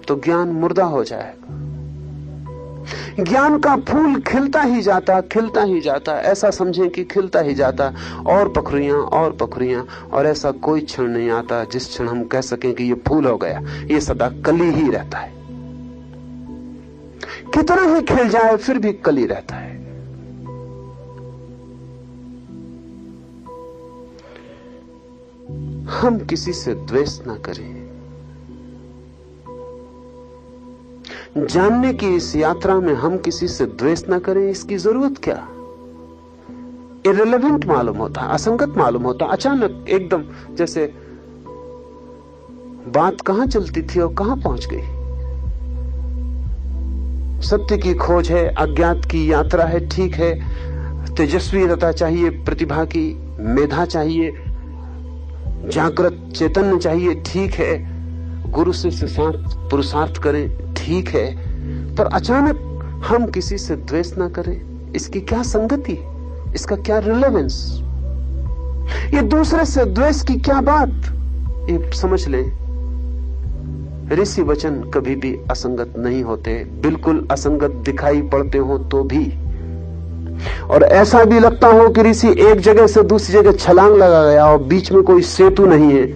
तो ज्ञान मुर्दा हो जाएगा। ज्ञान का फूल खिलता ही जाता, खिलता ही जाता। ऐसा समझें कि खिलता ही जाता, और पखरियां और पखरियां, और ऐसा कोई क्षण नहीं आता जिस क्षण हम कह सकें कि ये फूल हो गया। ये सदा कली ही रहता है। कितना ही खिल जाए फिर भी कली रहता है। हम किसी से द्वेष ना करें। जानने की इस यात्रा में हम किसी से द्वेष ना करें, इसकी जरूरत क्या। इररिलेवेंट मालूम होता, असंगत मालूम होता। अचानक एकदम जैसे बात कहां चलती थी और कहां पहुंच गई। सत्य की खोज है, अज्ञात की यात्रा है, ठीक है। तेजस्वीता चाहिए, प्रतिभा की मेधा चाहिए, जागृत चैतन्य चाहिए, ठीक है। गुरु शिष्य साथ पुरुषार्थ करें, ठीक है। पर अचानक हम किसी से द्वेष ना करें, इसकी क्या संगति, इसका क्या रिलेवेंस। ये दूसरे से द्वेष की क्या बात। ये समझ लें, ऋषि वचन कभी भी असंगत नहीं होते। बिल्कुल असंगत दिखाई पड़ते हो तो भी, और ऐसा भी लगता हो कि ऋषि एक जगह से दूसरी जगह छलांग लगा गया और बीच में कोई सेतु नहीं है,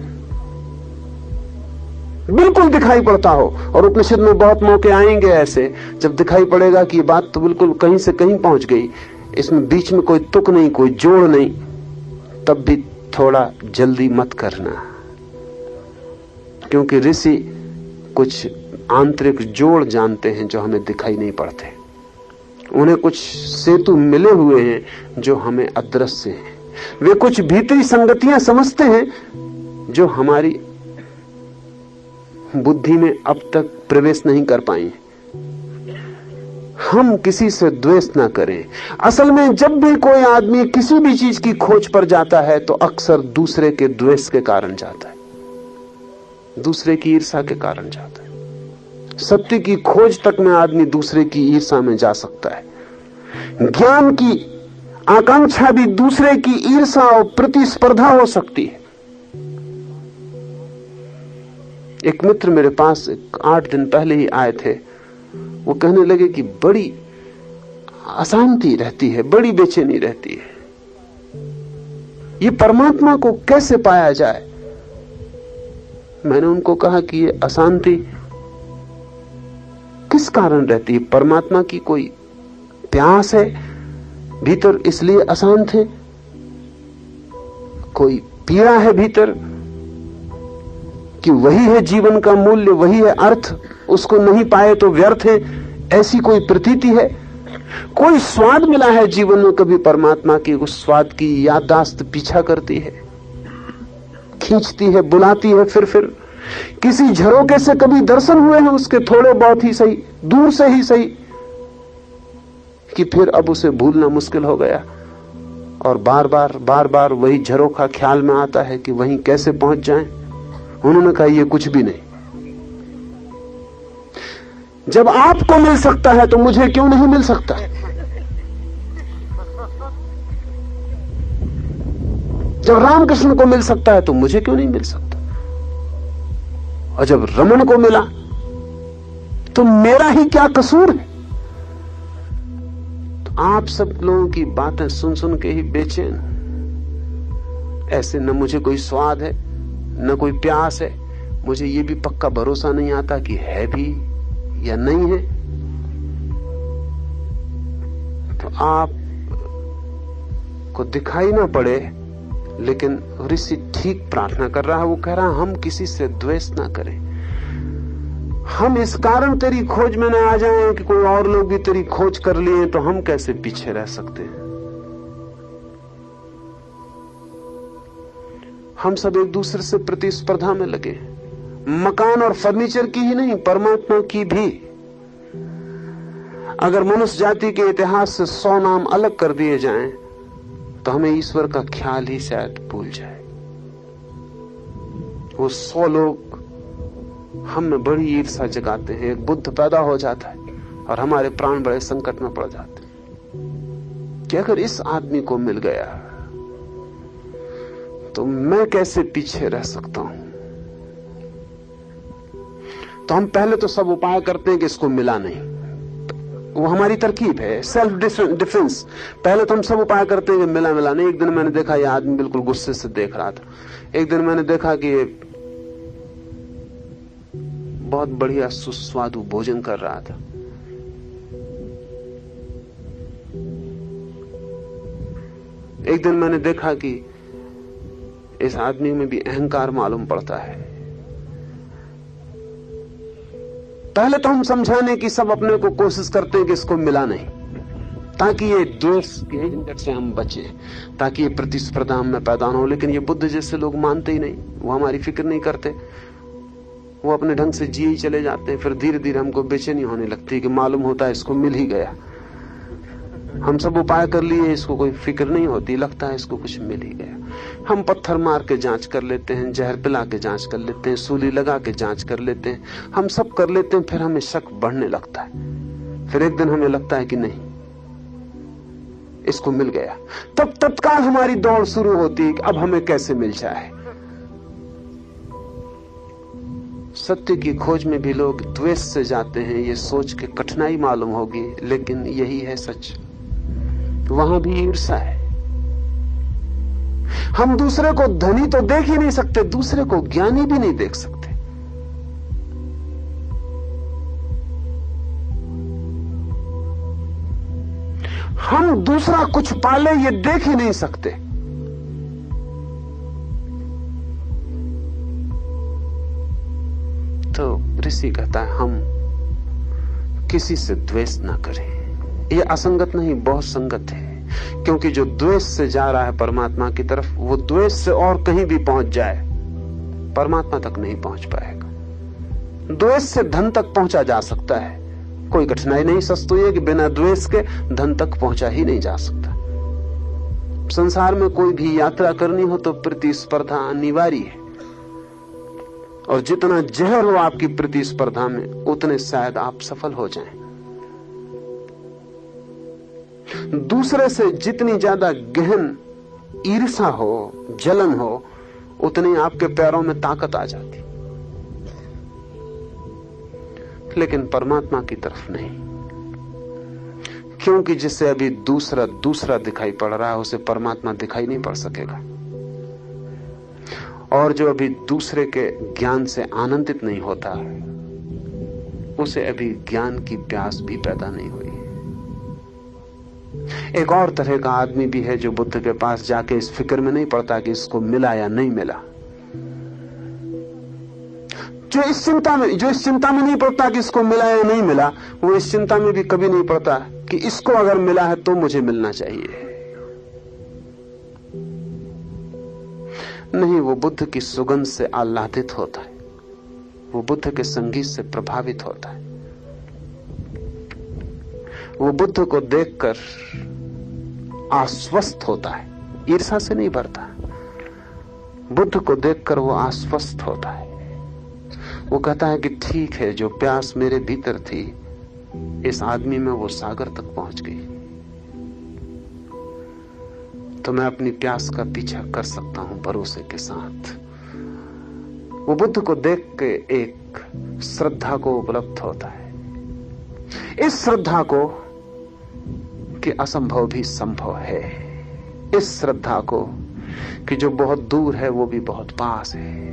बिल्कुल दिखाई पड़ता हो। और उपनिषद में बहुत मौके आएंगे ऐसे जब दिखाई पड़ेगा कि ये बात तो बिल्कुल कहीं से कहीं पहुंच गई, इसमें बीच में कोई तुक नहीं, कोई जोड़ नहीं। तब भी थोड़ा जल्दी मत करना, क्योंकि ऋषि कुछ आंतरिक जोड़ जानते हैं जो हमें दिखाई नहीं पड़ते। उन्हें कुछ सेतु मिले हुए हैं जो हमें अदृश्य हैं। वे कुछ भीतरी संगतियां समझते हैं जो हमारी बुद्धि में अब तक प्रवेश नहीं कर पाई। हम किसी से द्वेष ना करें। असल में जब भी कोई आदमी किसी भी चीज की खोज पर जाता है तो अक्सर दूसरे के द्वेष के कारण जाता है, दूसरे की ईर्ष्या के कारण जाता है। सत्य की खोज तक में आदमी दूसरे की ईर्ष्या में जा सकता है। ज्ञान की आकांक्षा भी दूसरे की ईर्ष्या और प्रतिस्पर्धा हो सकती है। एक मित्र मेरे पास 8 दिन पहले ही आए थे। वो कहने लगे कि बड़ी अशांति रहती है, बड़ी बेचैनी रहती है, ये परमात्मा को कैसे पाया जाए। मैंने उनको कहा कि ये अशांति किस कारण रहती है। परमात्मा की कोई प्यास है भीतर इसलिए अशांत है, कोई पीड़ा है भीतर कि वही है जीवन का मूल्य, वही है अर्थ, उसको नहीं पाए तो व्यर्थ है, ऐसी कोई प्रतीति है। कोई स्वाद मिला है जीवन में कभी परमात्मा की, उस स्वाद की याददाश्त पीछा करती है, खींचती है, बुलाती है। फिर किसी झरोके से कभी दर्शन हुए हैं उसके, थोड़े बहुत ही सही, दूर से ही सही, कि फिर अब उसे भूलना मुश्किल हो गया और बार बार वही झरोखा ख्याल में आता है कि वहीं कैसे पहुंच जाएं। उन्होंने कहा ये कुछ भी नहीं। जब आपको मिल सकता है तो मुझे क्यों नहीं मिल सकता। जब रामकृष्ण को मिल सकता है तो मुझे क्यों नहीं मिल सकता। और जब रमन को मिला तो मेरा ही क्या कसूर है। तो आप सब लोगों की बातें सुन सुन के ही बेचैन। ऐसे न मुझे कोई स्वाद है न कोई प्यास है, मुझे ये भी पक्का भरोसा नहीं आता कि है भी या नहीं है। तो आप को दिखाई ना पड़े, लेकिन ऋषि ठीक प्रार्थना कर रहा है। वो कह रहा है हम किसी से द्वेष ना करें, हम इस कारण तेरी खोज में न आ जाएं कि कोई और लोग भी तेरी खोज कर लिए तो हम कैसे पीछे रह सकते हैं। हम सब एक दूसरे से प्रतिस्पर्धा में लगे, मकान और फर्नीचर की ही नहीं, परमात्मा की भी। अगर मनुष्य जाति के इतिहास से 100 नाम अलग कर दिए जाएं तो हमें ईश्वर का ख्याल ही शायद भूल जाए। वो 100 लोग हम में बड़ी ईर्ष्या जगाते हैं, एक बुद्ध पैदा हो जाता है और हमारे प्राण बड़े संकट में पड़ जाते हैं कि अगर इस आदमी को मिल गया तो मैं कैसे पीछे रह सकता हूं। तो हम पहले तो सब उपाय करते हैं कि इसको मिला नहीं, वो हमारी तरकीब है, सेल्फ डिफेंस। पहले तो हम सब उपाय करते हैं कि मिला नहीं। एक दिन मैंने देखा यह आदमी बिल्कुल गुस्से से देख रहा था। एक दिन मैंने देखा कि ये बहुत बढ़िया सुस्वादु भोजन कर रहा था। एक दिन मैंने देखा कि इस आदमी में भी अहंकार मालूम पड़ता है। पहले तो हम समझाने की सब अपने को कोशिश करते हैं कि इसको मिला नहीं, ताकि ये द्वेष के झंझट से हम बचे, ताकि ये प्रतिस्पर्धा हम में पैदा न हो। लेकिन ये बुद्ध जैसे लोग मानते ही नहीं, वो हमारी फिक्र नहीं करते, वो अपने ढंग से जिए ही चले जाते हैं। फिर धीरे धीरे हमको बेचैनी होने लगती है कि मालूम होता है इसको मिल ही गया। हम सब उपाय कर लिए, इसको कोई फिक्र नहीं होती, लगता है इसको कुछ मिल ही गया। हम पत्थर मार के जांच कर लेते हैं, जहर पिला के जांच कर लेते हैं, सूली लगा के जांच कर लेते हैं, हम सब कर लेते हैं। फिर हमें शक बढ़ने लगता है। फिर एक दिन हमें लगता है कि नहीं, इसको मिल गया। तब तत्काल हमारी दौड़ शुरू होती है कि अब हमें कैसे मिल जाए। सत्य की खोज में भी लोग द्वेष से जाते हैं, ये सोच के कठिनाई मालूम होगी, लेकिन यही है सच। वहां भी ईर्ष्या है। हम दूसरे को धनी तो देख ही नहीं सकते, दूसरे को ज्ञानी भी नहीं देख सकते। हम दूसरा कुछ पाले ये देख ही नहीं सकते। तो ऋषि कहता है हम किसी से द्वेष ना करें। ये असंगत नहीं, बहुत संगत है। क्योंकि जो द्वेष से जा रहा है परमात्मा की तरफ, वो द्वेष से और कहीं भी पहुंच जाए, परमात्मा तक नहीं पहुंच पाएगा। द्वेष से धन तक पहुंचा जा सकता है, कोई कठिनाई नहीं। सच तो ये कि बिना द्वेष के धन तक पहुंचा ही नहीं जा सकता। संसार में कोई भी यात्रा करनी हो तो प्रतिस्पर्धा अनिवार्य है, और जितना जहर हो आपकी प्रतिस्पर्धा में, उतने शायद आप सफल हो जाएं। दूसरे से जितनी ज्यादा गहन ईर्ष्या हो, जलन हो, उतनी आपके पैरों में ताकत आ जाती। लेकिन परमात्मा की तरफ नहीं, क्योंकि जिसे अभी दूसरा दिखाई पड़ रहा है, उसे परमात्मा दिखाई नहीं पड़ सकेगा। और जो अभी दूसरे के ज्ञान से आनंदित नहीं होता, उसे अभी ज्ञान की प्यास भी पैदा नहीं हुई। एक और तरह का आदमी भी है जो बुद्ध के पास जाके इस फिक्र में नहीं पड़ता कि इसको मिला या नहीं मिला। जो इस चिंता में नहीं पड़ता कि इसको मिला या नहीं मिला, वो इस चिंता में भी कभी नहीं पड़ता कि इसको अगर मिला है तो मुझे मिलना चाहिए। नहीं, वो बुद्ध की सुगंध से आह्लादित होता है, वो बुद्ध के संगीत से प्रभावित होता है, वो बुद्ध को देखकर आश्वस्त होता है, ईर्ष्या से नहीं भरता। बुद्ध को देखकर वो आश्वस्त होता है। वो कहता है कि ठीक है, जो प्यास मेरे भीतर थी, इस आदमी में वो सागर तक पहुंच गई, तो मैं अपनी प्यास का पीछा कर सकता हूं भरोसे के साथ। वो बुद्ध को देख के एक श्रद्धा को उपलब्ध होता है, इस श्रद्धा को कि असंभव भी संभव है, इस श्रद्धा को कि जो बहुत दूर है वो भी बहुत पास है।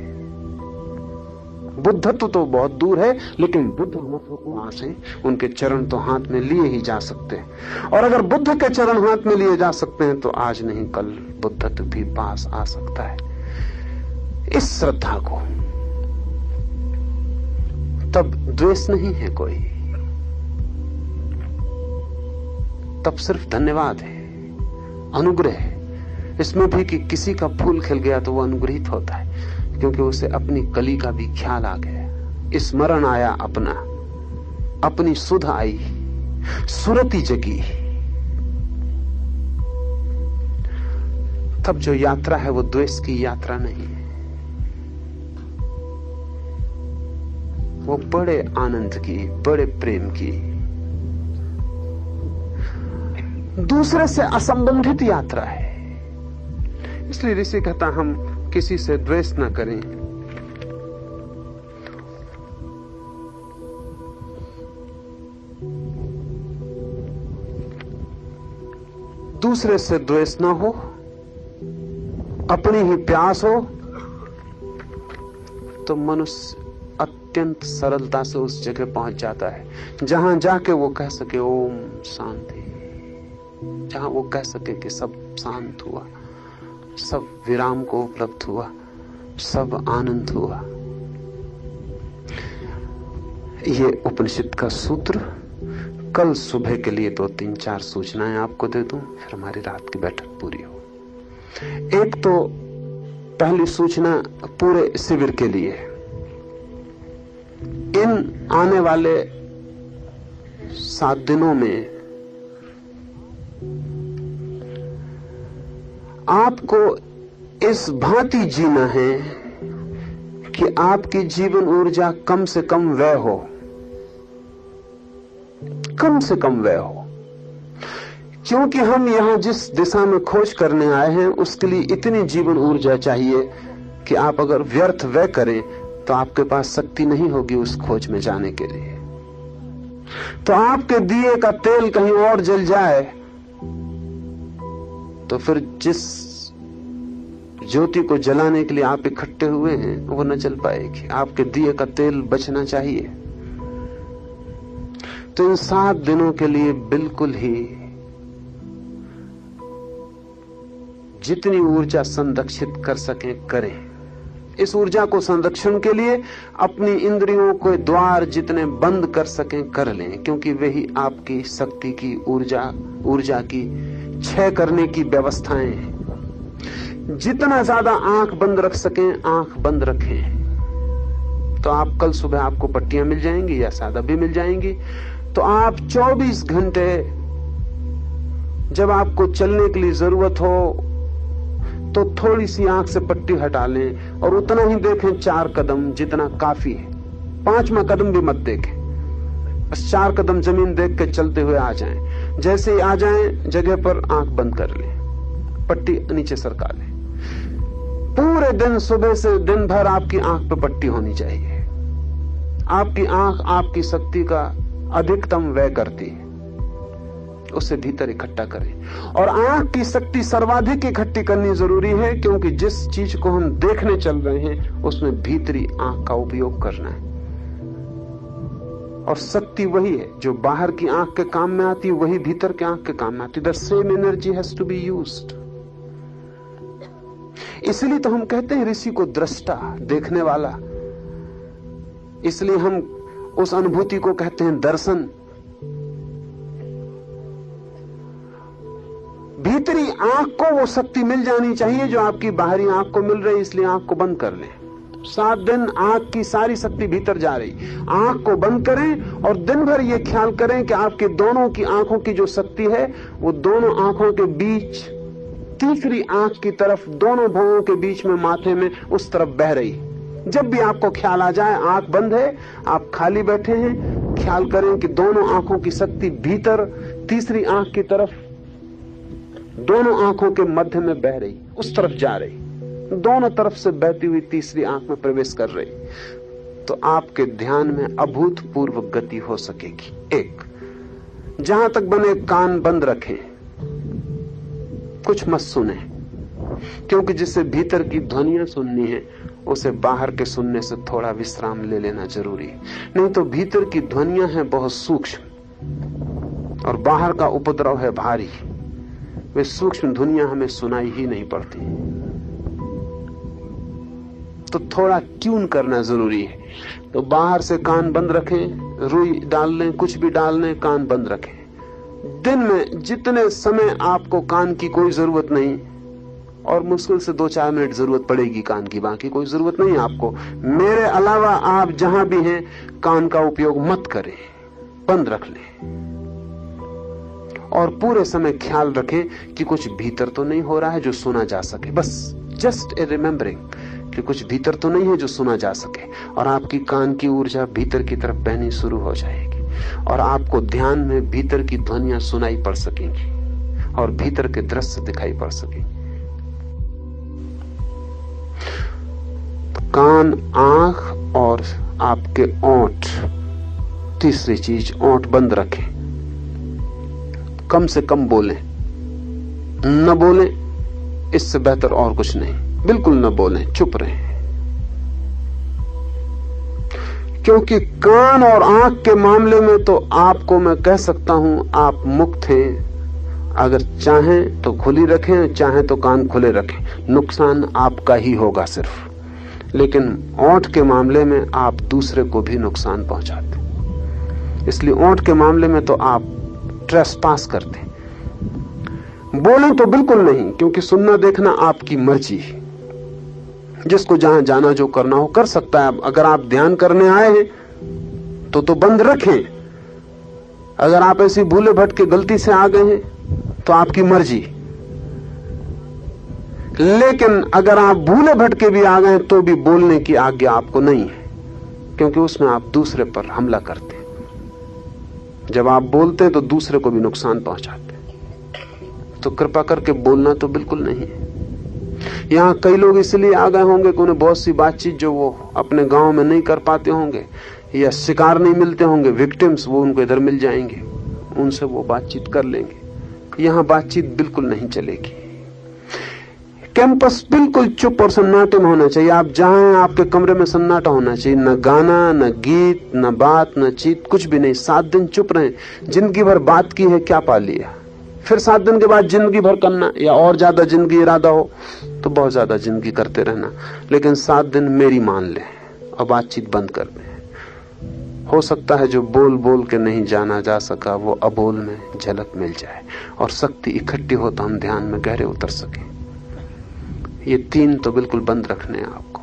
बुद्धत्व तो बहुत दूर है, लेकिन बुद्ध हमको पास है। उनके चरण तो हाथ में लिए ही जा सकते हैं, और अगर बुद्ध के चरण हाथ में लिए जा सकते हैं तो आज नहीं कल बुद्धत्व भी पास आ सकता है। इस श्रद्धा को तब द्वेष नहीं है कोई, तब सिर्फ धन्यवाद है, अनुग्रह। इसमें भी कि किसी का फूल खिल गया तो वो अनुग्रहित होता है, क्योंकि उसे अपनी कली का भी ख्याल आ गया, स्मरण आया अपना, अपनी सुध आई, सुरती जगी। तब जो यात्रा है वो द्वेष की यात्रा नहीं है, वो बड़े आनंद की, बड़े प्रेम की, दूसरे से असंबंधित यात्रा है। इसलिए ऋषि कहता हम किसी से द्वेष न करें। दूसरे से द्वेष न हो, अपनी ही प्यास हो, तो मनुष्य अत्यंत सरलता से उस जगह पहुंच जाता है जहां जाके वो कह सके ओम शांति, जहां वो कह सके कि सब शांत हुआ, सब विराम को उपलब्ध हुआ, सब आनंद हुआ। ये उपनिषद का सूत्र। कल सुबह के लिए 2-3-4 सूचनाएं आपको दे दूं, फिर हमारी रात की बैठक पूरी हो। एक तो पहली सूचना पूरे शिविर के लिए, इन आने वाले 7 दिनों में आपको इस भांति जीना है कि आपकी जीवन ऊर्जा कम से कम व्यय हो, कम से कम व्यय हो। क्योंकि हम यहां जिस दिशा में खोज करने आए हैं उसके लिए इतनी जीवन ऊर्जा चाहिए कि आप अगर व्यर्थ व्यय करें तो आपके पास शक्ति नहीं होगी उस खोज में जाने के लिए। तो आपके दिए का तेल कहीं और जल जाए तो फिर जिस ज्योति को जलाने के लिए आप इकट्ठे हुए हैं वो न जल पाएगी। आपके दिए का तेल बचना चाहिए। तो इन 7 दिनों के लिए बिल्कुल ही जितनी ऊर्जा संरक्षित कर सकें करें। इस ऊर्जा को संरक्षण के लिए अपनी इंद्रियों को द्वार जितने बंद कर सकें कर लें, क्योंकि वही आपकी शक्ति की ऊर्जा की क्षय करने की व्यवस्थाएं हैं। जितना ज्यादा आंख बंद रख सकें आंख बंद रखें। तो आप कल सुबह आपको पट्टियां मिल जाएंगी या शायद अभी मिल जाएंगी। तो आप 24 घंटे जब आपको चलने के लिए जरूरत हो तो थोड़ी सी आंख से पट्टी हटा लें और उतना ही देखें 4 कदम जितना काफी है। 5वां कदम भी मत देखें, बस 4 कदम जमीन देख के चलते हुए आ जाएं। जैसे ही आ जाएं जगह पर आंख बंद कर लें, पट्टी नीचे सरका लें। पूरे दिन सुबह से दिन भर आपकी आंख पे पट्टी होनी चाहिए। आपकी आंख आपकी शक्ति का अधिकतम व्यय करती है, उसे भीतर इकट्ठा करें। और आंख की शक्ति सर्वाधिक इकट्ठी करनी जरूरी है, क्योंकि जिस चीज को हम देखने चल रहे हैं उसमें भीतरी आंख का उपयोग करना है। और शक्ति वही है जो बाहर की आंख के काम में आती है, वही भीतर के आंख के काम में आती है। The same energy has to be used. इसलिए तो हम कहते हैं ऋषि को दृष्टा, देखने वाला। इसलिए हम उस अनुभूति को कहते हैं दर्शन। भीतरी आंख को वो शक्ति मिल जानी चाहिए जो आपकी बाहरी आंख को मिल रही, इसलिए आंख को बंद कर लें। 7 दिन आंख की सारी शक्ति भीतर जा रही, आंख को बंद करें और दिन भर ये ख्याल करें कि आपके दोनों की आंखों की जो शक्ति है वो दोनों आंखों के बीच, तीसरी आंख की तरफ, दोनों भौहों के बीच में, माथे में, उस तरफ बह रही। जब भी आपको ख्याल आ जाए आंख बंद है, आप खाली बैठे हैं, ख्याल करें कि दोनों आंखों की शक्ति भीतर, तीसरी आंख की तरफ, दोनों आंखों के मध्य में बह रही, उस तरफ जा रही, दोनों तरफ से बहती हुई तीसरी आंख में प्रवेश कर रही। तो आपके ध्यान में अभूतपूर्व गति हो सकेगी। एक, जहां तक बने कान बंद रखें, कुछ मत सुने, क्योंकि जिसे भीतर की ध्वनियां सुननी है उसे बाहर के सुनने से थोड़ा विश्राम ले लेना जरूरी है। नहीं तो भीतर की ध्वनियां हैं बहुत सूक्ष्म और बाहर का उपद्रव है भारी। वे सूक्ष्म ध्वनियां हमें सुनाई ही नहीं पड़ती, तो थोड़ा ट्यून करना जरूरी है। तो बाहर से कान बंद रखें, रुई डाल लें, कुछ भी डाल लें, कान बंद रखें। दिन में जितने समय आपको कान की कोई जरूरत नहीं, और मुश्किल से 2-4 मिनट जरूरत पड़ेगी कान की, बाकी कोई जरूरत नहीं आपको। मेरे अलावा आप जहां भी हैं कान का उपयोग मत करें, बंद रख लें। और पूरे समय ख्याल रखें कि कुछ भीतर तो नहीं हो रहा है जो सुना जा सके। बस जस्ट ए रिमेंबरिंग कि कुछ भीतर तो नहीं है जो सुना जा सके। और आपकी कान की ऊर्जा भीतर की तरफ बहनी शुरू हो जाएगी और आपको ध्यान में भीतर की ध्वनियां सुनाई पड़ सकेंगी और भीतर के दृश्य दिखाई पड़ सकेंगे। कान, आंख और आपके ओंठ, तीसरी चीज, ओंठ बंद रखें। कम से कम बोलें, न बोलें, इससे बेहतर और कुछ नहीं। बिल्कुल न बोलें, चुप रहें। क्योंकि कान और आंख के मामले में तो आपको मैं कह सकता हूं आप मुक्त हैं। अगर चाहें तो खुली रखें, चाहें तो कान खुले रखें, नुकसान आपका ही होगा सिर्फ। लेकिन ओंठ के मामले में आप दूसरे को भी नुकसान पहुंचाते, इसलिए ओंठ के मामले में तो आप ट्रेसपास करते। बोलें तो बिल्कुल नहीं, क्योंकि सुनना देखना आपकी मर्जी। जिसको जहां जाना जो करना हो कर सकता है। अगर आप ध्यान करने आए हैं तो बंद रखें। अगर आप ऐसी भूले भटके गलती से आ गए हैं तो आपकी मर्जी। लेकिन अगर आप भूले भटके भी आ गए तो भी बोलने की आज्ञा आपको नहीं है, क्योंकि उसमें आप दूसरे पर हमला करते हैं। जब आप बोलते हैं तो दूसरे को भी नुकसान पहुंचाते हैं। तो कृपा करके बोलना तो बिल्कुल नहीं है। यहां कई लोग इसलिए आ गए होंगे कि उन्हें बहुत सी बातचीत जो वो अपने गांव में नहीं कर पाते होंगे, या शिकार नहीं मिलते होंगे, विक्टिम्स, वो उनको इधर मिल जाएंगे, उनसे वो बातचीत कर लेंगे। यहां बातचीत बिल्कुल नहीं चलेगी। कैंपस बिल्कुल चुप और सन्नाटे में होना चाहिए। आप जहां हैं आपके कमरे में सन्नाटा होना चाहिए, न गाना, न गीत, न बात, न चीत, कुछ भी नहीं। 7 दिन चुप रहें। जिंदगी भर बात की है, क्या पा लिया? फिर 7 दिन के बाद जिंदगी भर करना, या और ज्यादा जिंदगी इरादा हो तो बहुत ज्यादा जिंदगी करते रहना। लेकिन 7 दिन मेरी मान लें और बातचीत बंद कर दें। हो सकता है जो बोल बोल के नहीं जाना जा सका वो अबोल में झलक मिल जाए और शक्ति इकट्ठी हो तो हम ध्यान में गहरे उतर सकें। ये 3 तो बिल्कुल बंद रखने हैं आपको।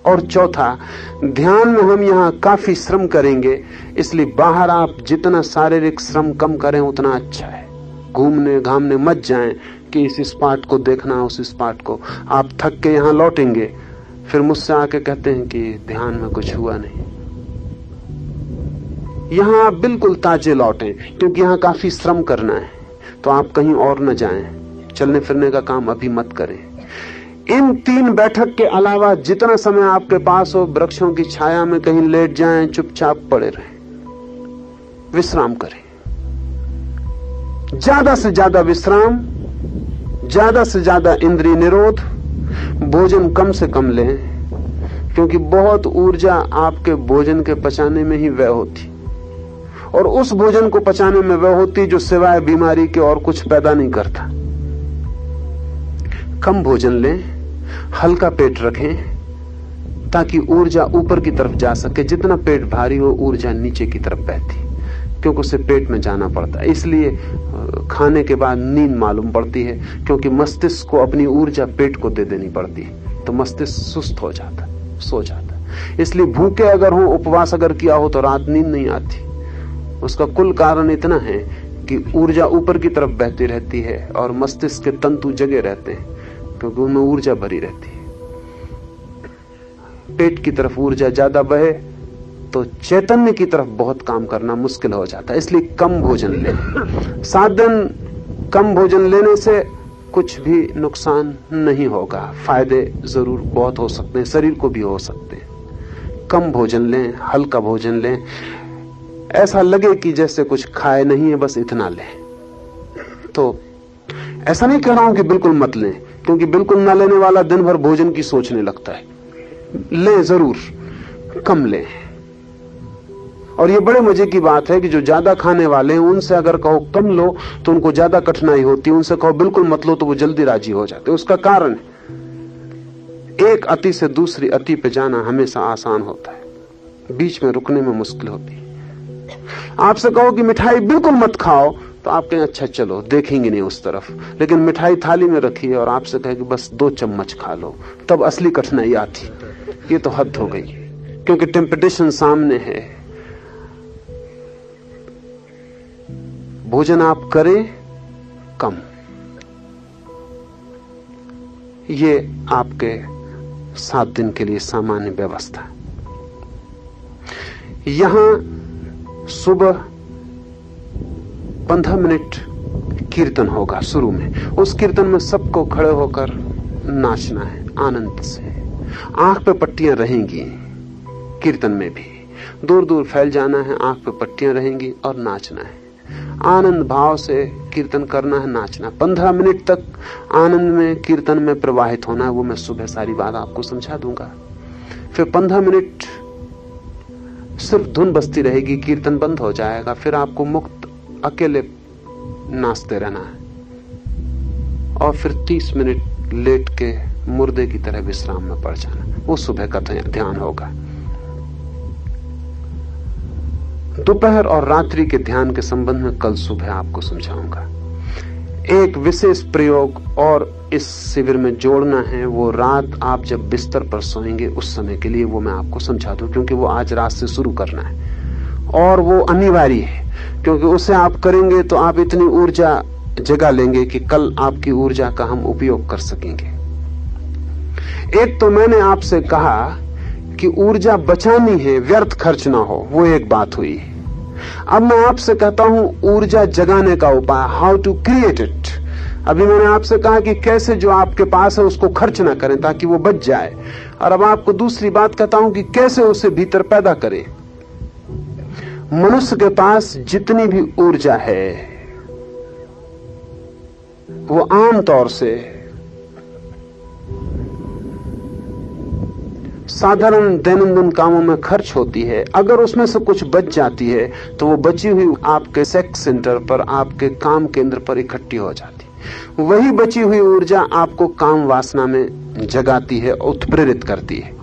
और चौथा, ध्यान में हम यहाँ काफी श्रम करेंगे, इसलिए बाहर आप जितना शारीरिक श्रम कम करें उतना अच्छा है। घूमने घामने मत जाएं कि इस स्पॉट को देखना, उस स्पॉट को। आप थक के यहाँ लौटेंगे, फिर मुझसे आके कहते हैं कि ध्यान में कुछ हुआ नहीं। यहाँ आप बिल्कुल ताजे लौटें, क्योंकि यहाँ काफी श्रम करना है। तो आप कहीं और न जाएं, चलने फिरने का काम अभी मत करें। इन 3 बैठक के अलावा जितना समय आपके पास हो, वृक्षों की छाया में कहीं लेट जाएं, चुपचाप पड़े रहें, विश्राम करें। ज्यादा से ज्यादा विश्राम, ज्यादा से ज्यादा इंद्रिय निरोध, भोजन कम से कम लें, क्योंकि बहुत ऊर्जा आपके भोजन के पचाने में ही व्यय होती, और उस भोजन को पचाने में व्यय होती जो सिवाय बीमारी के और कुछ पैदा नहीं करता। कम भोजन लें, हल्का पेट रखें, ताकि ऊर्जा ऊपर की तरफ जा सके। जितना पेट भारी हो ऊर्जा नीचे की तरफ बहती, क्योंकि उसे पेट में जाना पड़ता है। इसलिए खाने के बाद नींद मालूम पड़ती है, क्योंकि मस्तिष्क को अपनी ऊर्जा पेट को दे देनी पड़ती है, तो मस्तिष्क सुस्त हो जाता, सो जाता। इसलिए भूखे अगर हो, उपवास अगर किया हो तो रात नींद नहीं आती। उसका कुल कारण इतना है कि ऊर्जा ऊपर की तरफ बहती रहती है और मस्तिष्क के तंतु जगे रहते हैं, क्योंकि उनमें ऊर्जा भरी रहती है। पेट की तरफ ऊर्जा ज्यादा बहे तो चैतन्य की तरफ बहुत काम करना मुश्किल हो जाता है। इसलिए कम भोजन लें। 7 दिन कम भोजन लेने से कुछ भी नुकसान नहीं होगा, फायदे जरूर बहुत हो सकते हैं, शरीर को भी हो सकते हैं। कम भोजन लें, हल्का भोजन लें, ऐसा लगे कि जैसे कुछ खाए नहीं है, बस इतना लें। तो ऐसा नहीं कह रहा हूं कि बिल्कुल मत लें, क्योंकि बिल्कुल ना लेने वाला दिन भर भोजन की सोचने लगता है। लें जरूर, कम लें। और ये बड़े मजे की बात है कि जो ज्यादा खाने वाले हैं उनसे अगर कहो कम लो तो उनको ज्यादा कठिनाई होती है, उनसे कहो बिल्कुल मत लो तो वो जल्दी राजी हो जाते। उसका कारण एक अति से दूसरी अति पे जाना हमेशा आसान होता है। बीच में रुकने में मुश्किल होती। आपसे कहो कि मिठाई बिल्कुल मत खाओ तो आप कहें अच्छा चलो देखेंगे नहीं उस तरफ, लेकिन मिठाई थाली में रखी है और आपसे कहे कि बस 2 चम्मच खा लो, तब असली कठिनाई आती। ये तो हद हो गई, क्योंकि टेम्पटेशन सामने है। भोजन आप करें कम, ये आपके 7 दिन के लिए सामान्य व्यवस्था। यहां सुबह 15 मिनट कीर्तन होगा शुरू में। उस कीर्तन में सबको खड़े होकर नाचना है आनंद से। आंख पे पट्टियां रहेंगी, कीर्तन में भी दूर दूर फैल जाना है, आंख पे पट्टियां रहेंगी और नाचना है। आनंद भाव से कीर्तन करना है, नाचना। 15 मिनट तक आनंद में कीर्तन में प्रवाहित होना है। वो मैं सुबह सारी बात आपको समझा दूंगा। फिर 15 मिनट सिर्फ धुन बजती रहेगी, कीर्तन बंद हो जाएगा। फिर आपको मुक्त अकेले नाचते रहना है और फिर 30 मिनट लेट के मुर्दे की तरह विश्राम में पड़ जाना। वो सुबह का ध्यान होगा। दोपहर और रात्रि के ध्यान के संबंध में कल सुबह आपको समझाऊंगा। एक विशेष प्रयोग और इस शिविर में जोड़ना है, वो रात आप जब बिस्तर पर सोएंगे उस समय के लिए वो मैं आपको समझा दूं, क्योंकि वो आज रात से शुरू करना है और वो अनिवार्य है। क्योंकि उसे आप करेंगे तो आप इतनी ऊर्जा जगा लेंगे कि कल आपकी ऊर्जा का हम उपयोग कर सकेंगे। एक तो मैंने आपसे कहा कि ऊर्जा बचानी है, व्यर्थ खर्च ना हो, वो एक बात हुई। अब मैं आपसे कहता हूं ऊर्जा जगाने का उपाय, हाउ टू क्रिएट इट। अभी मैंने आपसे कहा कि कैसे जो आपके पास है उसको खर्च ना करें ताकि वो बच जाए, और अब आपको दूसरी बात कहता हूं कि कैसे उसे भीतर पैदा करें। मनुष्य के पास जितनी भी ऊर्जा है वो आमतौर से साधारण दैनंदिन कामों में खर्च होती है। अगर उसमें से कुछ बच जाती है तो वो बची हुई आपके सेक्स सेंटर पर, आपके काम केंद्र पर इकट्ठी हो जाती है। वही बची हुई ऊर्जा आपको काम वासना में जगाती है, उत्प्रेरित करती है।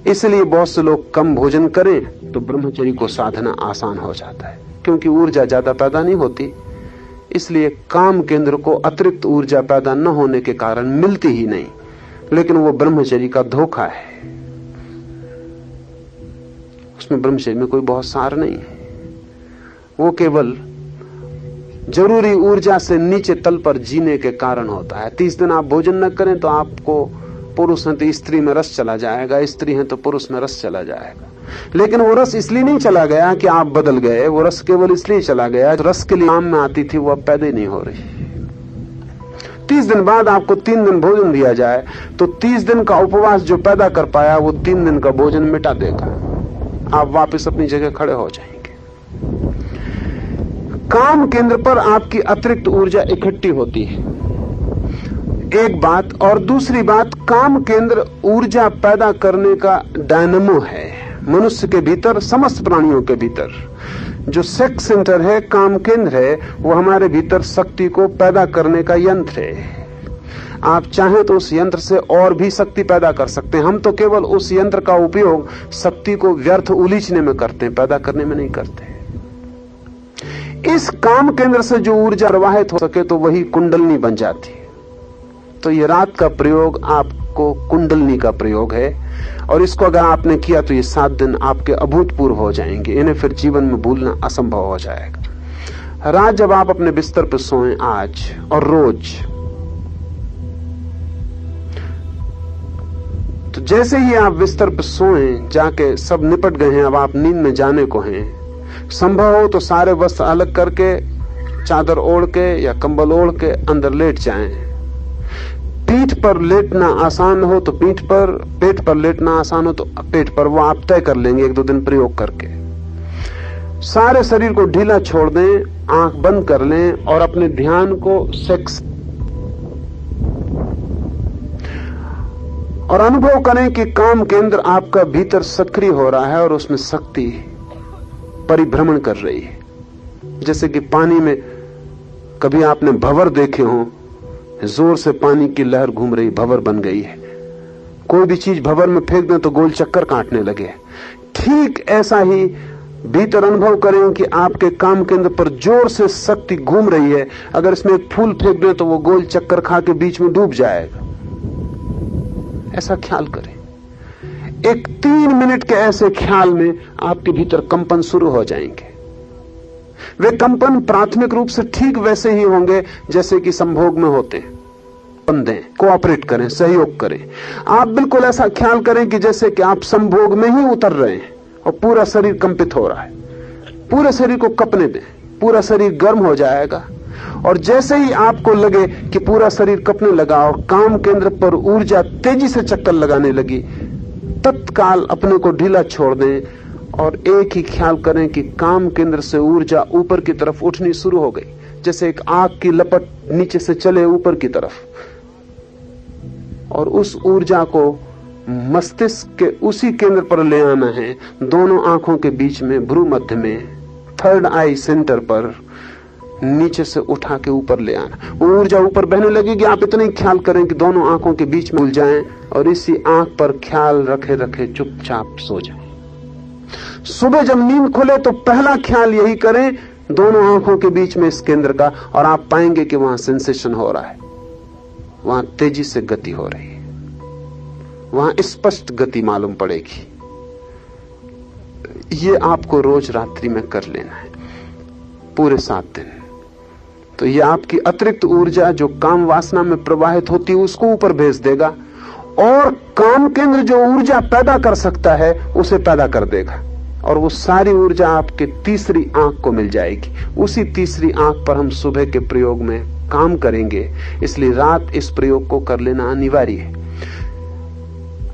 इसलिए बहुत से लोग कम भोजन करें तो ब्रह्मचर्य को साधना आसान हो जाता है, क्योंकि ऊर्जा ज्यादा पैदा नहीं होती। इसलिए काम केंद्र को अतिरिक्त ऊर्जा पैदा न होने के कारण मिलती ही नहीं। लेकिन वो ब्रह्मचर्य का धोखा है, उसमें ब्रह्मचर्य में कोई बहुत सार नहीं है। वो केवल जरूरी ऊर्जा से नीचे तल पर जीने के कारण होता है। 30 दिन आप भोजन न करें तो आपको पुरुष है तो स्त्री में रस चला जाएगा, स्त्री है तो पुरुष में रस चला जाएगा। लेकिन वो रस इसलिए नहीं चला गया कि आप बदल गए, वो रस केवल इसलिए चला गया रस के लिए काम में आती थी वो अब पैदा ही नहीं हो रही। 30 दिन बाद आपको 3 दिन भोजन दिया जाए तो 30 दिन का उपवास जो पैदा कर पाया वो 3 दिन का भोजन मिटा देगा। आप वापस अपनी जगह खड़े हो जाएंगे। काम केंद्र पर आपकी अतिरिक्त ऊर्जा इकट्ठी होती है, एक बात। और दूसरी बात, काम केंद्र ऊर्जा पैदा करने का डायनामो है मनुष्य के भीतर, समस्त प्राणियों के भीतर। जो सेक्स सेंटर है, काम केंद्र है, वो हमारे भीतर शक्ति को पैदा करने का यंत्र है। आप चाहें तो उस यंत्र से और भी शक्ति पैदा कर सकते हैं। हम तो केवल उस यंत्र का उपयोग शक्ति को व्यर्थ उलीचने में करते हैं, पैदा करने में नहीं करते। इस काम केंद्र से जो ऊर्जा प्रवाहित हो सके तो वही कुंडलनी बन जाती है। तो ये रात का प्रयोग आपको कुंडलनी का प्रयोग है, और इसको अगर आपने किया तो ये 7 दिन आपके अभूतपूर्व हो जाएंगे। इन्हें फिर जीवन में भूलना असंभव हो जाएगा। रात जब आप अपने बिस्तर पर सोएं आज और रोज, तो जैसे ही आप बिस्तर पर सोएं, जाके सब निपट गए हैं, अब आप नींद में जाने को हैं, संभव हो तो सारे वस्त्र अलग करके चादर ओढ़ के या कंबल ओढ़ के अंदर लेट जाएं। पीठ पर लेटना आसान हो तो पीठ पर, पेट पर लेटना आसान हो तो पेट पर, वो आप तय कर लेंगे 1-2 दिन प्रयोग करके। सारे शरीर को ढीला छोड़ दें, आंख बंद कर लें और अपने ध्यान को सेक्स और अनुभव करें कि काम केंद्र आपका भीतर सक्रिय हो रहा है और उसमें शक्ति परिभ्रमण कर रही है। जैसे कि पानी में कभी आपने भंवर देखे हो, जोर से पानी की लहर घूम रही, भंवर बन गई है। कोई भी चीज भंवर में फेंक दें तो गोल चक्कर काटने लगे, ठीक ऐसा ही भीतर अनुभव करें कि आपके काम केंद्र पर जोर से शक्ति घूम रही है। अगर इसमें एक फूल फेंक दें तो वो गोल चक्कर खा के बीच में डूब जाएगा। ऐसा ख्याल करें। एक 3 मिनट के ऐसे ख्याल में आपके भीतर कंपन शुरू हो जाएंगे। वे कंपन प्राथमिक रूप से ठीक वैसे ही होंगे जैसे कि संभोग में होते हैं। दें, कोऑपरेट करें, सहयोग करें। आप बिल्कुल ऐसा ख्याल करें कि जैसे कि आप संभोग में ही उतर रहे हैं और पूरा शरीर कंपित हो रहा है। पूरे शरीर को कपने दें, पूरा शरीर गर्म हो जाएगा। और जैसे ही आपको लगे कि पूरा शरीर कपने लगा और काम केंद्र पर ऊर्जा तेजी से चक्कर लगाने लगी, तत्काल अपने को ढीला छोड़ दें और एक ही ख्याल करें कि काम केंद्र से ऊर्जा ऊपर की तरफ उठनी शुरू हो गई, जैसे एक आग की लपट नीचे से चले ऊपर की तरफ। और उस ऊर्जा को मस्तिष्क के उसी केंद्र पर ले आना है, दोनों आंखों के बीच में, भ्रू मध्य में, थर्ड आई सेंटर पर नीचे से उठा के ऊपर ले आना। वो ऊर्जा ऊपर बहने लगेगी। आप इतना ही ख्याल करें कि दोनों आंखों के बीच में उलझ जाएं और इसी आंख पर ख्याल रखे रखे चुपचाप सो जाएं। सुबह जब नींद खुले तो पहला ख्याल यही करें, दोनों आंखों के बीच में इस केंद्र का, और आप पाएंगे कि वहां सेंसेशन हो रहा है, वहां तेजी से गति हो रही है, वहां स्पष्ट गति मालूम पड़ेगी। ये आपको रोज रात्रि में कर लेना है, पूरे 7 दिन। तो ये आपकी अतिरिक्त ऊर्जा जो काम वासना में प्रवाहित होती है उसको ऊपर भेज देगा, और काम केंद्र जो ऊर्जा पैदा कर सकता है उसे पैदा कर देगा, और वो सारी ऊर्जा आपके तीसरी आंख को मिल जाएगी। उसी तीसरी आंख पर हम सुबह के प्रयोग में काम करेंगे, इसलिए रात इस प्रयोग को कर लेना अनिवार्य है।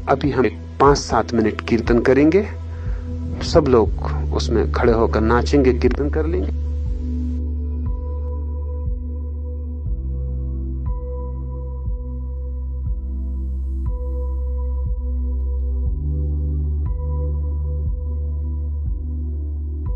अभी हम 5-7 मिनट कीर्तन करेंगे, सब लोग उसमें खड़े होकर नाचेंगे, कीर्तन कर लेंगे।